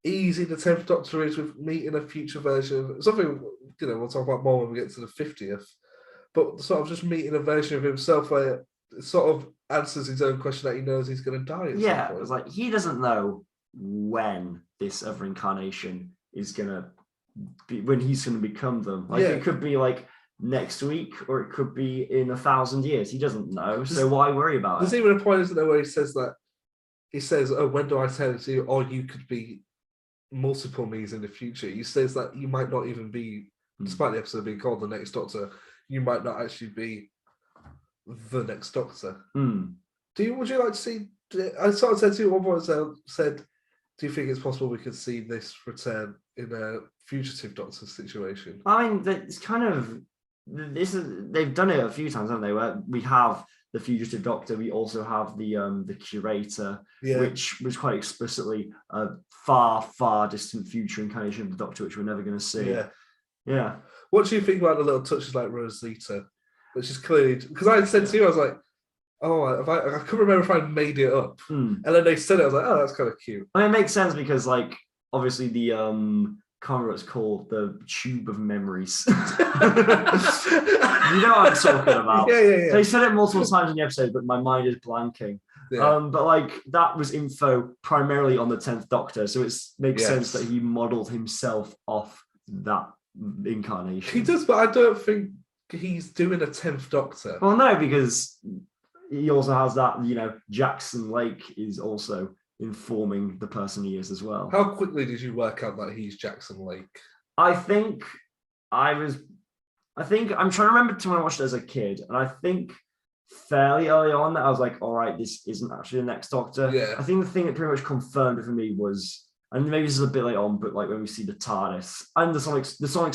easy the 10th Doctor is with meeting a future version. Something, we'll talk about more when we get to the 50th. But sort of just meeting a version of himself where it sort of answers his own question that he knows he's going to die at some Yeah, point. it was like, he doesn't know when this other incarnation is going to when he's going to become them. Like it could be like next week, or it could be in 1,000 years. He doesn't know, so why worry about There's it? even a point, isn't there, where he says, "Oh, when do I turn into you? Or you could be multiple me's in the future." He says that you might not even be, despite the episode being called The Next Doctor, you might not actually be the next Doctor. Would you like to see? I sort of said to you at one point, said, "Do you think it's possible we could see this return in a fugitive Doctor situation?" I mean, it's kind of they've done it a few times, haven't they? Where we have the fugitive Doctor, we also have the curator, which was quite explicitly a far distant future incarnation of the Doctor, which we're never going to see. Yeah. What do you think about the little touches like Rosita, which is clearly, because I said to you, I was like, "Oh, I couldn't remember if I made it up," and then they said it. I was like, "Oh, that's kind of cute." I mean, it makes sense because, like, obviously the can't remember what it's called, the tube of memories. You know what I'm talking about? Yeah. They said it multiple times in the episode, but my mind is blanking. But like that was info primarily on the 10th Doctor, so it makes sense that he modelled himself off that incarnation. He does, but I don't think he's doing a 10th Doctor. Well, no, because he also has that, Jackson Lake is also informing the person he is as well. How quickly did you work out that he's Jackson Lake? I think I'm trying to remember to when I watched it as a kid, and I think fairly early on that I was like, all right, this isn't actually the next Doctor. Yeah. I think the thing that pretty much confirmed it for me was, and maybe this is a bit late on, but like when we see the TARDIS and the sonic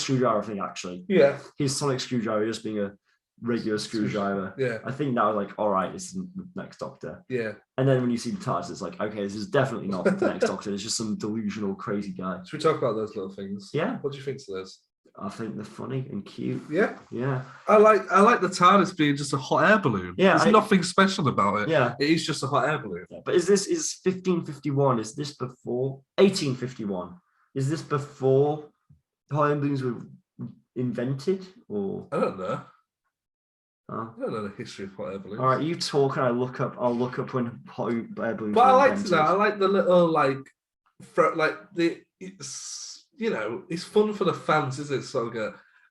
screwdriver thing, actually. Yeah. His sonic screwdriver just being a regular screwdriver. Yeah. I think that was like, all right, this isn't the next Doctor. Yeah. And then when you see the TARDIS, it's like, okay, this is definitely not the next Doctor. It's just some delusional, crazy guy. Should we talk about those little things? Yeah. What do you think to those? I think they're funny and cute. Yeah. Yeah. I like the TARDIS being just a hot air balloon. Yeah. There's nothing special about it. Yeah. It is just a hot air balloon. Yeah. But is 1551? Is this before 1851? Is this before hot air balloons were invented, or I don't know. Oh. I don't know the history of hot air balloons. All right, you talk and I'll look up when hot air balloons. But I were like invented. that. I like the little it's fun for the fans, isn't it? So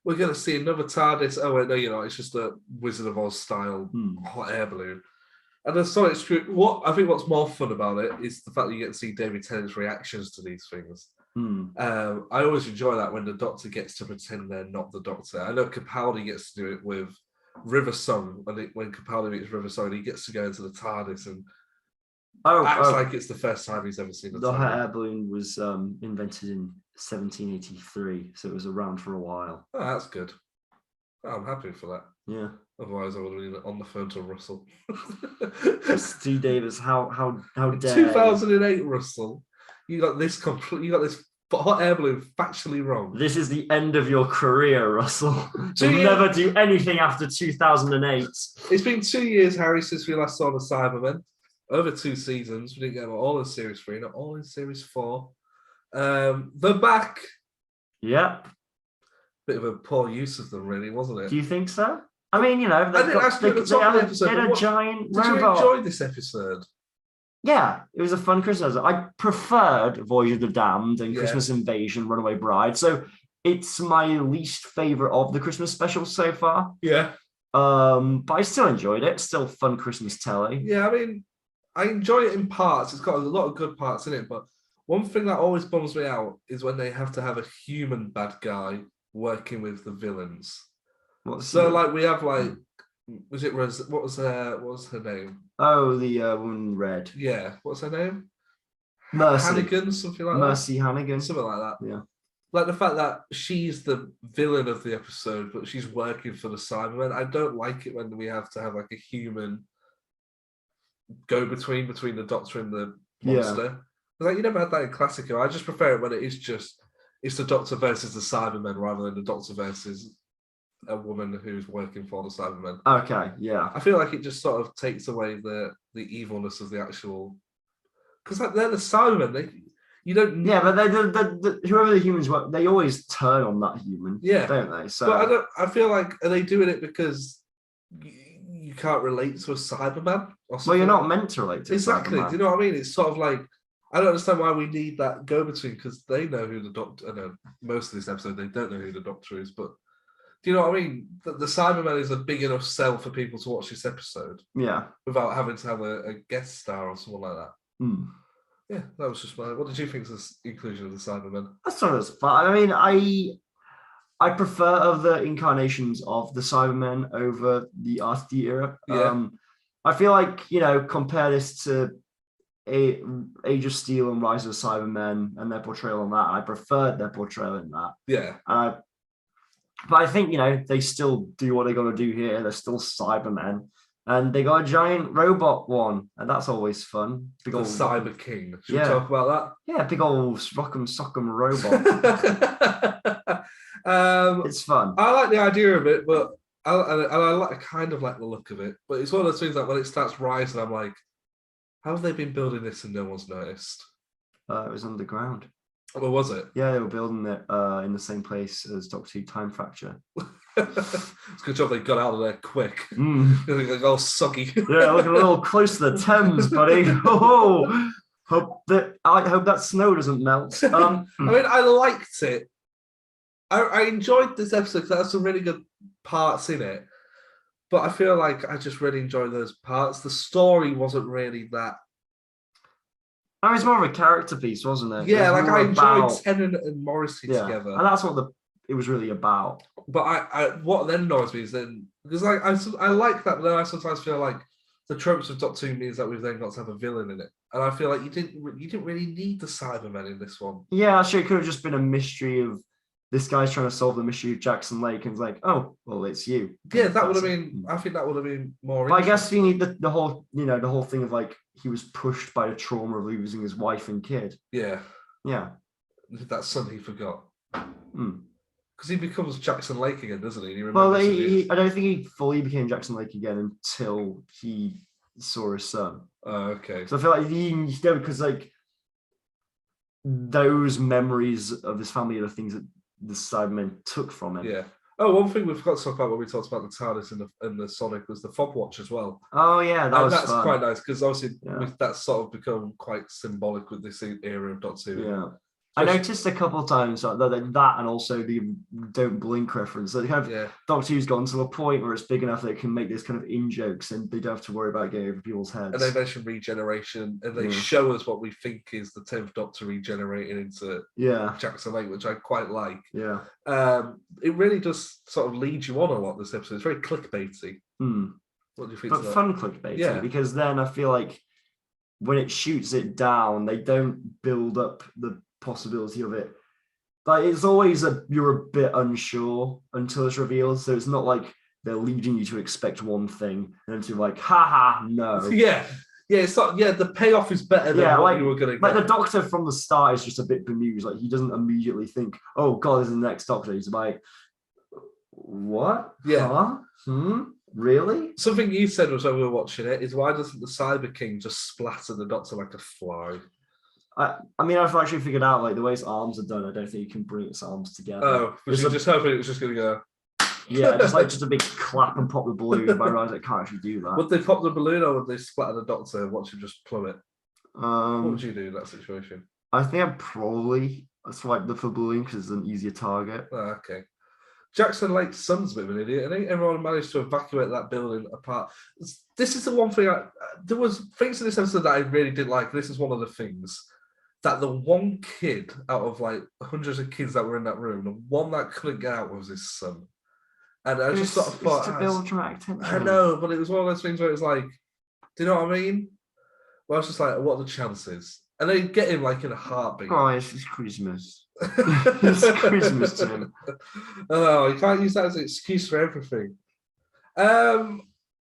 we're gonna see another TARDIS. Oh wait, no, it's just a Wizard of Oz style hot air balloon. And the sonic screw. What's more fun about it is the fact that you get to see David Tennant's reactions to these things. I always enjoy that when the Doctor gets to pretend they're not the Doctor. I know Capaldi gets to do it with River Song when Capaldi meets River Song, he gets to go into the TARDIS and acts like it's the first time he's ever seen the hot air balloon was invented in 1783, so it was around for a while. Oh, that's good. I'm happy for that. Yeah. Otherwise, I would have been on the phone to Russell. Stu Davis, how dare 2008, Russell. You got this hot air balloon factually wrong. This is the end of your career, Russell. You'll never do anything after 2008. It's been 2 years, Harry, since we last saw the Cybermen. Over 2 seasons. We didn't get them all in Series 3, not all in Series 4. They're back. Yep. Bit of a poor use of them, really, wasn't it? Do you think so? I mean, they had a giant robot. Did you enjoy this episode? Yeah, it was a fun Christmas. I preferred Voyage of the Damned and Christmas Invasion, Runaway Bride. So it's my least favorite of the Christmas specials so far. Yeah. But I still enjoyed it. Still fun Christmas telly. Yeah, I mean, I enjoy it in parts. It's got a lot of good parts in it. But one thing that always bums me out is when they have to have a human bad guy working with the villains. Like we have was it Rose? What was her name? Oh, the woman in red. Yeah, what's her name? Mercy Hannigan, something like Mercy that. Hannigan, something like that. Yeah, like the fact that she's the villain of the episode, but she's working for the Cybermen. I don't like it when we have to have like a human go between the Doctor and the monster. Like you never had that in Classico. I just prefer it when it's the Doctor versus the Cybermen rather than the Doctor versus a woman who's working for the Cybermen. Okay, yeah. I feel like it just sort of takes away the evilness of the actual, because like they're the Cybermen. You don't. Yeah, but whoever the humans were, they always turn on that human. Yeah, don't they? So, but I feel like, are they doing it because you can't relate to a Cyberman? Well, you're not meant to relate to exactly. a Cyberman. Do you know what I mean? It's sort of like, I don't understand why we need that go-between, because they know who the Doctor... I know most of this episode, they don't know who the Doctor is, but do you know what I mean? The Cybermen is a big enough sell for people to watch this episode. Yeah. Without having to have a guest star or someone like that. Mm. Yeah, that was just my... What did you think of this inclusion of the Cybermen? I thought it was fun. I mean, I prefer other incarnations of the Cybermen over the RTD era. Yeah. I feel like, compare this to Age of Steel and Rise of the Cybermen and their portrayal on that. I preferred their portrayal in that. Yeah. But I think, they still do what they're going to do here. They're still Cybermen. And they got a giant robot one. And that's always fun. Big old CyberKing. Should we talk about that? Yeah, big old rock'em sock'em robot. It's fun. I like the idea of it, but I kind of like the look of it. But it's one of those things that when it starts rising, I'm like, how have they been building this and no one's noticed? It was underground. What was it? Yeah, they were building it in the same place as Doctor Who Time Fracture. It's a good job they got out of there quick. Mm. All soggy. Yeah, looking a little close to the Thames, buddy. Oh, I hope that snow doesn't melt. I mean, I liked it. I enjoyed this episode because there had some really good parts in it. But I feel like I just really enjoyed those parts. The story wasn't really that. I mean, it's more of a character piece, wasn't it? Yeah, like I enjoyed Tennant and Morrissey together. And that's what it was really about. But I what then annoys me is then, because I like that, but then I sometimes feel like the tropes of Doctor Who means that we've then got to have a villain in it. And I feel like you didn't really need the Cybermen in this one. Yeah, actually, it could have just been a mystery of this guy's trying to solve the mystery of Jackson Lake, and it's like, oh, well, it's you. Yeah, that would have been. I think that would have been more. But I guess you need the whole, the whole thing of like he was pushed by the trauma of losing his wife and kid. Yeah. Yeah. That son he forgot. Mm. Because he becomes Jackson Lake again, doesn't he? I don't think he fully became Jackson Lake again until he saw his son. Oh, okay. So I feel like because like those memories of his family are the things that the Cybermen took from him. Yeah. Oh, one thing we forgot to talk about when we talked about the TARDIS and the Sonic was the fob watch as well. Oh yeah, that's fun. Quite nice because obviously that's sort of become quite symbolic with this era of Doctor Who. Yeah. I noticed a couple of times that and also the don't blink reference. That Doctor Who's gotten to a point where it's big enough that it can make this kind of in jokes and they don't have to worry about getting over people's heads. And they mention regeneration and they show us what we think is the 10th Doctor regenerating into Jackson Lake, which I quite like. Yeah. It really does sort of lead you on a lot this episode. It's very clickbaity. What do you think? But fun clickbaity, because then I feel like when it shoots it down, they don't build up the possibility of it. Like it's always you're a bit unsure until it's revealed. So it's not like they're leading you to expect one thing and then to like, haha, no. Yeah, it's not. Yeah, the payoff is better than what you were going to get. Like the Doctor from the start is just a bit bemused. Like he doesn't immediately think, "Oh God, this is the next Doctor." He's like, "What? Yeah. Huh? Really?" Something you said was when we were watching it is why doesn't the CyberKing just splatter the Doctor like a fly? I mean, I've actually figured out like the way its arms are done. I don't think you can bring its arms together. Oh, was you just hoping it was just going to go? Yeah, just a big clap and pop the balloon. But I realised I can't actually do that. Would they pop the balloon or would they splatter the Doctor and watch him just plummet? What would you do in that situation? I think I'd probably swipe the balloon because it's an easier target. Oh, okay. Jackson Lake's son's a bit of an idiot. I think everyone managed to evacuate that building apart. This is the one thing there was things in this episode that I really did like. This is one of the things. That the one kid out of like hundreds of kids that were in that room, the one that couldn't get out was his son. And I just sort of thought, to build dramatic tension. I know, but it was one of those things where it was like, do you know what I mean? Well, I was just like, what are the chances? And they get him like in a heartbeat. Oh, it's Christmas. It's Christmas, Tim. Oh, you can't use that as an excuse for everything.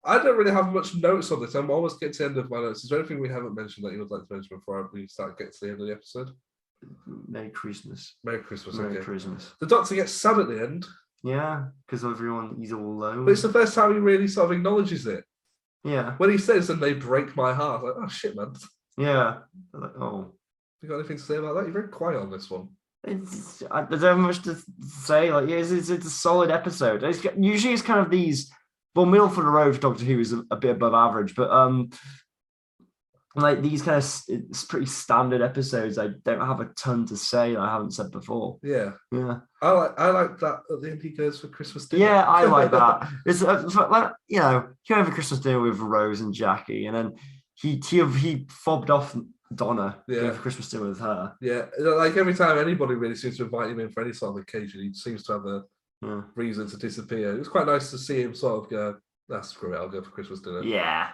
I don't really have much notes on this. I'm almost getting to the end of my notes. Is there anything we haven't mentioned that you would like to mention before we start getting to the end of the episode? Merry Christmas. Merry Christmas. Merry Christmas. The Doctor gets sad at the end. Yeah, because he's all alone. But it's the first time he really sort of acknowledges it. Yeah. When he says, and they break my heart, like, oh shit, man. Yeah. Like, oh. You got anything to say about that? You're very quiet on this one. I don't have much to say. Like, it's a solid episode. Usually it's kind of these. Well, middle for the road for Doctor Who is a bit above average, but like these kind of it's pretty standard episodes. I don't have a ton to say that I haven't said before. Yeah. Yeah. I like that at the end he goes for Christmas dinner. Yeah, I like that. It's like, you know, he went for Christmas dinner with Rose and Jackie, and then he fobbed off Donna going for Christmas dinner with her. Yeah, like every time anybody really seems to invite him in for any sort of occasion, he seems to have a reason to disappear. It was quite nice to see him sort of go, "That's screw it, I'll go for Christmas dinner." Yeah.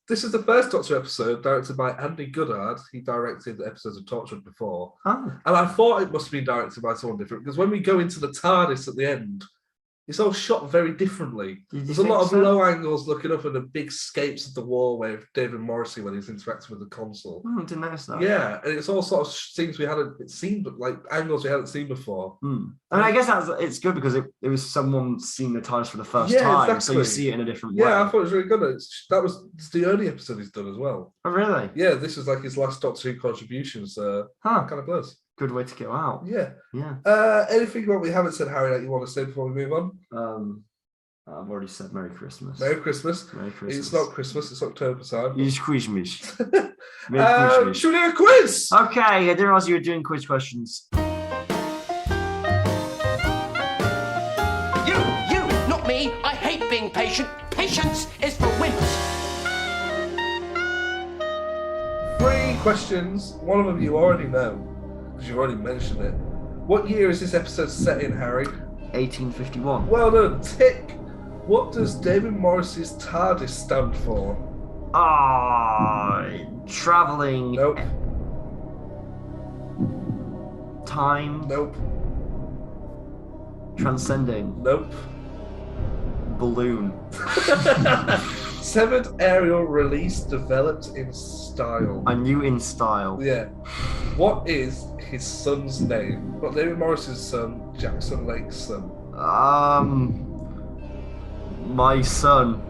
This is the first Doctor episode directed by Andy Goddard. He directed the episodes of Torchwood before. Oh. And I thought it must have been directed by someone different, because when we go into the TARDIS at the end, it's all shot very differently. There's a lot of low angles looking up and the big scapes of the wall with David Morrissey when he's interacting with the console. I didn't notice that. Yeah, and it's all sort of scenes it seemed like angles we hadn't seen before. I mean, I guess it's good because it was someone seeing the TARDIS for the first time, exactly. so you see it in a different way. Yeah, I thought it was really good. It's the only episode he's done as well. Oh, really? Yeah, this is like his last Doctor Who contribution, so kind of close. Good way to go out. Yeah. Yeah. Anything what we haven't said, Harry, that you want to say before we move on? I've already said Merry Christmas. Merry Christmas. Merry Christmas. It's not Christmas, it's October time. It's Christmas. Should we do a quiz? Okay, I didn't realize you were doing quiz questions. You, not me. I hate being patient. Patience is for wimps. 3 questions. One of them you already know, because you've already mentioned it. What year is this episode set in, Harry? 1851. Well done. Tick. What does David Morrissey's TARDIS stand for? Traveling. Nope. Time. Nope. Transcending. Nope. Balloon. Severed aerial release developed in style. I knew in style. Yeah. What is his son's name? Not David Morris's son, Jackson Lake's son. My son.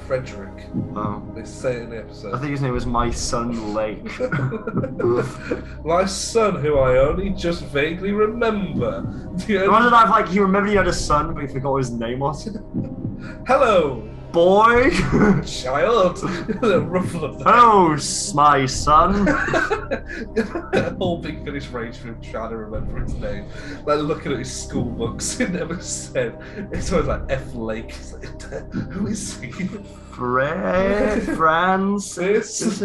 Frederick. Oh. They say it in the episode. I think his name was My Son Lake. My son, who I only just vaguely remember. Imagine I've like, he remembered he had a son, but he forgot what his name was. Hello, boy. Child. The ruffle of the Oh, my son. A whole big Finnish rage for him trying to remember his name. Like looking at his school books, it never said. It's always like F Lake. Who is he? Francis.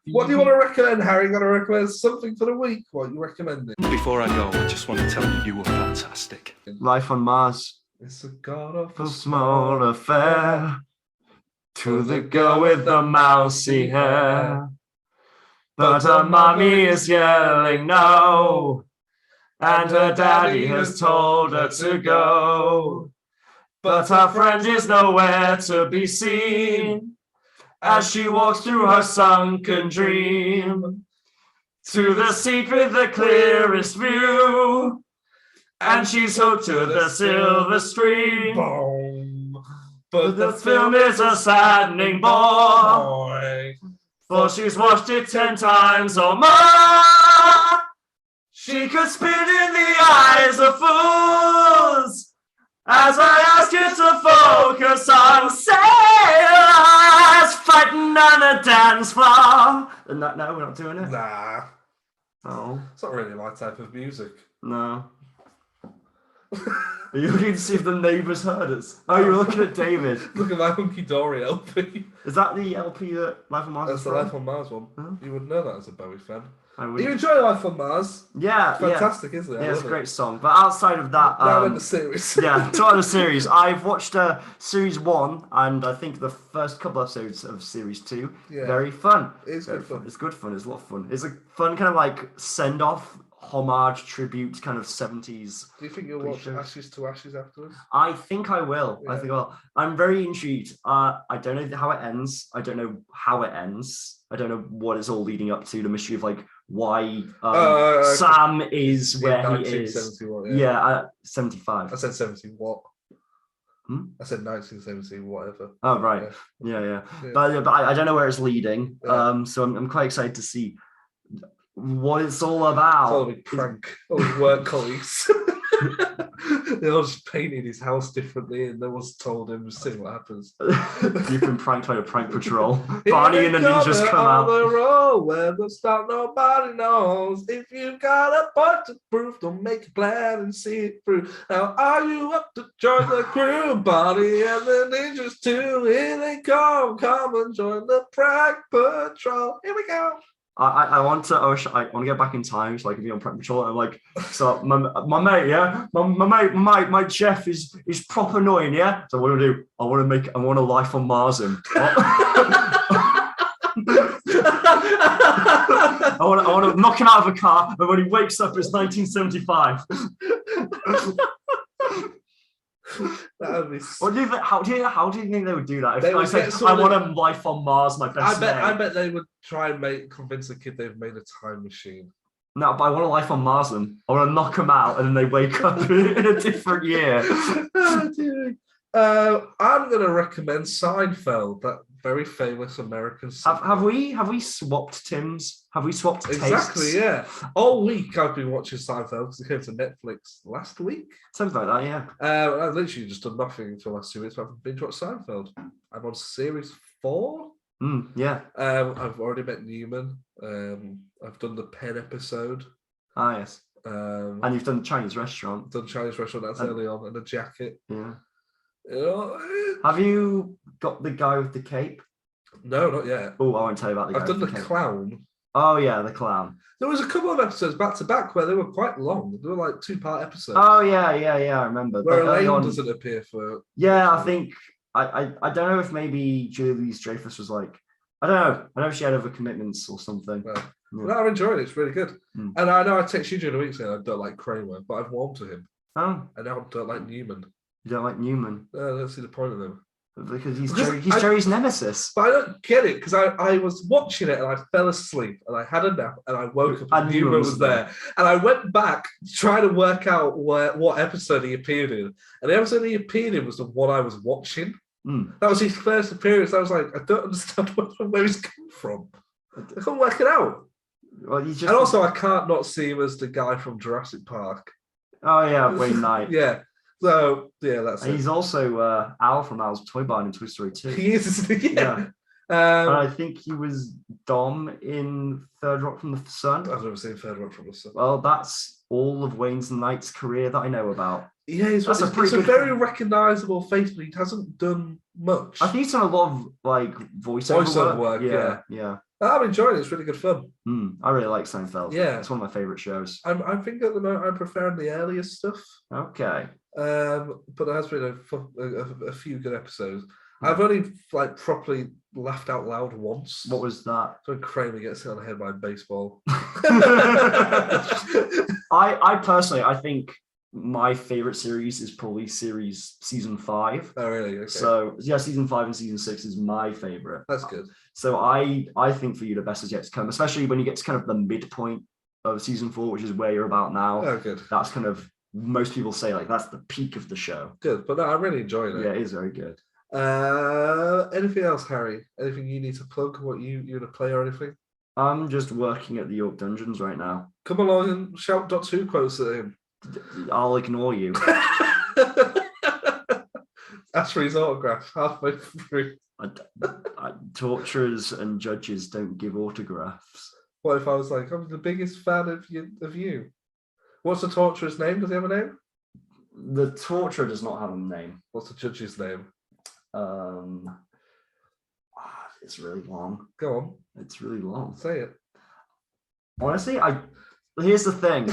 What do you want to recommend, Harry? You got to recommend something for the week? What are you recommending? Before I go, I just want to tell you you were fantastic. Life on Mars. It's a god of A small affair. To the girl with the mousy hair. But her mommy is yelling no. And her daddy has told her to go. But her friend is nowhere to be seen. As she walks through her sunken dream. To the seat with the clearest view. And she's hooked to the silver screen. Boom. But the film is a saddening bore. For she's watched it 10 times or more. She could spit in the eyes of fools. As I ask you to focus on sailors fighting on a dance floor. And that, no, we're not doing it. Nah. Oh. It's not really my type of music. No. Are you looking to see if the neighbours heard us? Oh, you're looking at David. Look at my Hunky Dory LP. Is that the LP that Life on Mars That's is the from? Life on Mars one. Huh? You would know that as a Bowie fan. I You would. enjoy Life on Mars? Yeah, Fantastic, isn't it? I Yeah, it's a love great song. But outside of that, Now in the series. yeah, to the series. I've watched series 1 and I think the first couple episodes of series 2. Yeah. Very fun. It's Very good fun. It's good fun. It's a lot of fun. It's a fun kind of like send off, homage, tribute, kind of 70s. Do you think you'll watch Ashes to Ashes afterwards? I think I will. Yeah. I think I will. I'm very intrigued. I don't know how it ends. I don't know how it ends. I don't know what it's all leading up to. The mystery of like why Sam is where he is. 1971, Yeah, 75. I said 70 what? Hmm? I said 1970 whatever. Oh right. Yeah. Yeah. But I don't know where it's leading. Yeah. So I'm quite excited to see what it's all about. It's all a big prank. All his work colleagues. They all just painted his house differently, and no one's told him. Just see what happens. You've been pranked by a prank patrol. Barney and the ninjas come on out. the road where the stuff nobody knows. If you got a bunch of proof, don't make a plan and see it through. Now, are you up to join the crew? Barney and the ninjas too. Here they come. Come and join the prank patrol. Here we go. I want to get back in time so I can be on prank patrol. And I'm like, so my mate, yeah, my chef is proper annoying, yeah. So what do I do? I want a life on Mars him. I want to knock him out of a car, and when he wakes up, it's 1975. That would be. What do you think? How do you think they would do that? If They I would said get sort I of- want a life on Mars, my best mate. I bet they would try and convince the kid they've made a time machine. No, but I want a life on Mars. Then I want to knock them out, and then they wake up in a different year. Oh, dear. I'm going to recommend Seinfeld, that very famous American sitcom. Have we swapped Tims? Have we swapped Exactly, tastes? yeah. All week I've been watching Seinfeld because it came to Netflix last week. Something like that, yeah. I've literally just done nothing for the last 2 weeks, but I've binge watched Seinfeld. I'm on series 4. Yeah. I've already met Newman. I've done the Pen episode. Ah, yes. And you've done Chinese restaurant. Done Chinese restaurant, that's early on, and a jacket. Yeah. You know, Have you got the guy with the cape? No, not yet. Oh, I won't tell you about the guy. I've done with the cape. clown. Oh yeah, the clown. There was a couple of episodes back to back where they were quite long. They were like 2-part episodes. Oh yeah, I remember. Where But early Elaine on- doesn't appear for. Yeah, I think I don't know if maybe Julie Louis-Dreyfus was like, I don't know. I know if she had other commitments or something. No, I'm enjoying it. It's really good. Mm. And I know I text you during the week saying I don't like Kramer, but I've warmed to him. Oh, And now I don't like Newman. you don't like Newman I don't see the point of him. because he's Because Jerry's nemesis. But I don't get it because I was watching it and I fell asleep and I had a nap and I woke up and And Newman was there. And I went back trying to work out what episode he appeared in. And the episode he appeared in was the one I was watching. Mm. That was his first appearance. I was like, I don't understand where he's come from. I can't work it out. Well, he's just And also, I can't not see him as the guy from Jurassic Park. Oh yeah, Wayne Knight. Yeah. So, yeah, that's And it. he's also Al from Al's Toy Barn in Toy Story 2. He is, isn't he? Yeah. And I think he was Dom in Third Rock from the Sun. I've never seen Third Rock from the Sun. Well, that's all of Wayne's Knight's career that I know about. Yeah, he's That's a it's pretty a good- very recognisable face, but he hasn't done much. I think he's done a lot of like voiceover work, yeah. I'm enjoying it. It's really good fun. I really like Seinfeld. Yeah. It's one of my favorite shows. I think at the moment I'm preferring the earlier stuff. Okay. But there has been a few good episodes. I've only like properly laughed out loud once. What was that? When Kramer gets hit on the head by a baseball. I personally, I think my favorite series is probably season 5. Oh, really? Okay. So yeah, season 5 and season 6 is my favorite. That's good. So I think for you the best is yet to come, especially when you get to kind of the midpoint of season 4, which is where you're about now. Oh, good. That's kind of, most people say like that's the peak of the show. Good, but no, I'm really enjoying it. Yeah, it is very good. Anything else, Harry? Anything you need to plug? What you gonna play or anything? I'm just working at the York Dungeons right now. Come along and shout Doctor Who quotes at him. I'll ignore you. Ask for his autograph halfway through. Torturers and judges don't give autographs. What if I was like, I'm the biggest fan of you? What's the torturer's name? Does he have a name? The torturer does not have a name. What's the judge's name? It's really long. Go on. It's really long. Say it. Honestly, here's the thing.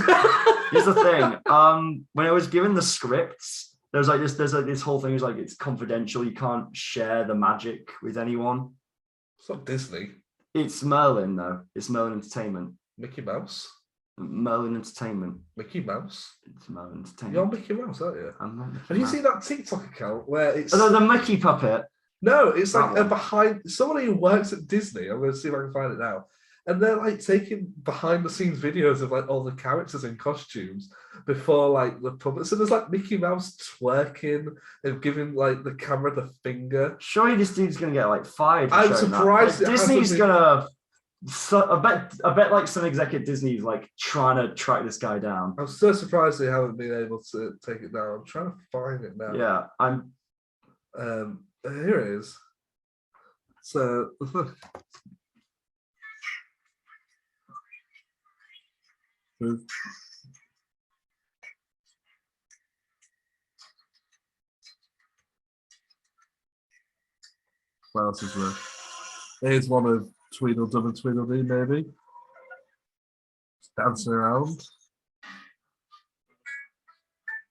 When I was given the scripts, there's this whole thing is like it's confidential. You can't share the magic with anyone. It's not Disney. It's Merlin though. It's Merlin Entertainment. Mickey Mouse. Merlin Entertainment. Mickey Mouse. It's Merlin Entertainment. You're Mickey Mouse, aren't you? I'm not Mickey Have you Mouse. seen that TikTok account where it's the Mickey puppet? No, it's like That a one. behind somebody who works at Disney. I'm going to see if I can find it now. And they're like taking behind the scenes videos of like all the characters in costumes before like the public. So there's like Mickey Mouse twerking and giving like the camera the finger. Surely this dude's gonna get like fired. for I'm showing that. surprised Like, it Disney's hasn't gonna So I bet like some exec at Disney is like trying to track this guy down. I'm so surprised they haven't been able to take it down. I'm trying to find it now. Yeah, I'm. Here it is. So. What else is there? Here's one of Tweedledum and Tweedledee, maybe. Just dancing around.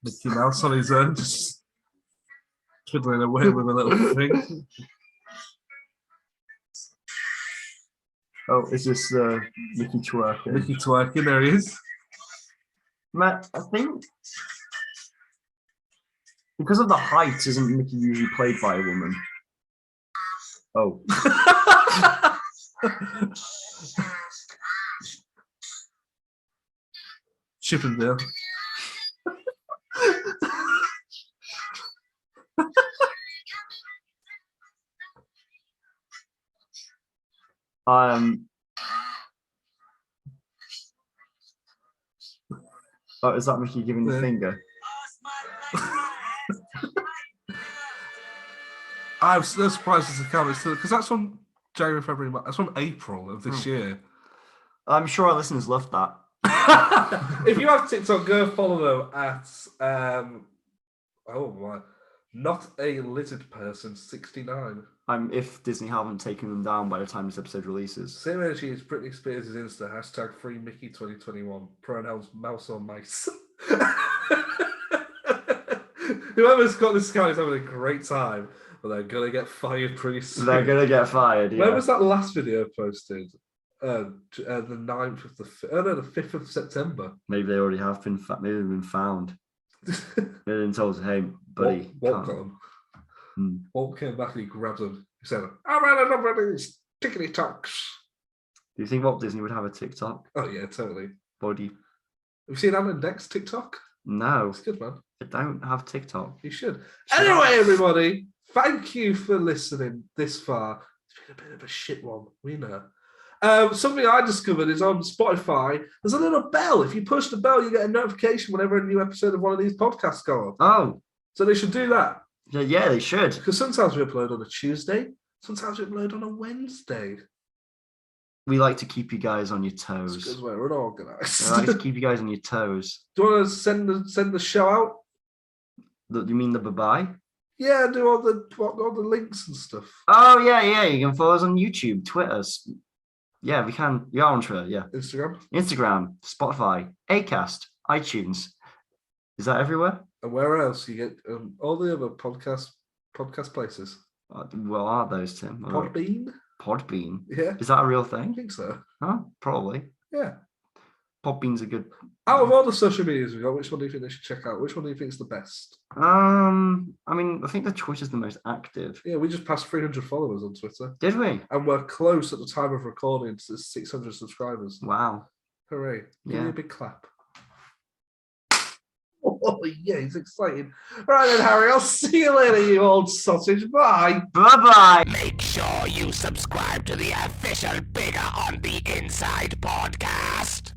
Mickey Mouse on his own, just twiddling away with a little thing. Oh, is this Mickey twerking? Mickey twerking, there he is. Matt, I think because of the height, isn't Mickey usually played by a woman? Oh. Chippendale. Oh, is that Mickey giving the finger? I'm so surprised it's a camera because that's from January, February, March. That's from April of this year. I'm sure our listeners loved that. If you have TikTok, go follow them at not a lizard person 69. If Disney haven't taken them down by the time this episode releases. Same energy as Britney Spears' Insta, hashtag free Mickey 2021. Pronouns mouse or mice. Whoever's got this account is having a great time, but they're gonna get fired pretty soon. They're gonna get fired. Yeah. When was that last video posted? The 9th of the 5th of September. Maybe they already have been. Maybe they've been found. They've been told, "Hey, buddy." Walt got them. Walt came back and he grabbed them. He said, "I'm had enough of these tickety talks." Do you think Walt Disney would have a TikTok? Oh yeah, totally. Body. Have you seen Anna and Dex TikTok? No. It's good, man. I don't have TikTok. You should. Anyway, everybody, thank you for listening this far. It's been a bit of a shit one, we know. Something I discovered is on Spotify, there's a little bell. If you push the bell, you get a notification whenever a new episode of one of these podcasts go on. Oh. So they should do that. Yeah, they should. Because sometimes we upload on a Tuesday, sometimes we upload on a Wednesday. We like to keep you guys on your toes. Because we're unorganised. We like to keep you guys on your toes. Do you want to send the show out? You mean the bye-bye? Yeah, do all the links and stuff. Oh, yeah. You can follow us on YouTube, Twitter. Yeah, we can. We are on Twitter, yeah. Instagram, Spotify, Acast, iTunes. Is that everywhere? And where else? You get all the other podcast places. Well, are those, Tim? Podbean? Podbean? Yeah. Is that a real thing? I think so. Oh, probably. Yeah. Podbean's a good... Out of all the social medias we've got, which one do you think they should check out? Which one do you think is the best? I mean, I think the Twitter's the most active. Yeah, we just passed 300 followers on Twitter. Did we? And we're close at the time of recording to 600 subscribers. Wow. Hooray. Give Yeah. me a big clap. Oh, yeah, he's excited. Right then, Harry, I'll see you later, you old sausage. Bye. Bye-bye. Make sure you subscribe to the official Bigger on the Inside podcast.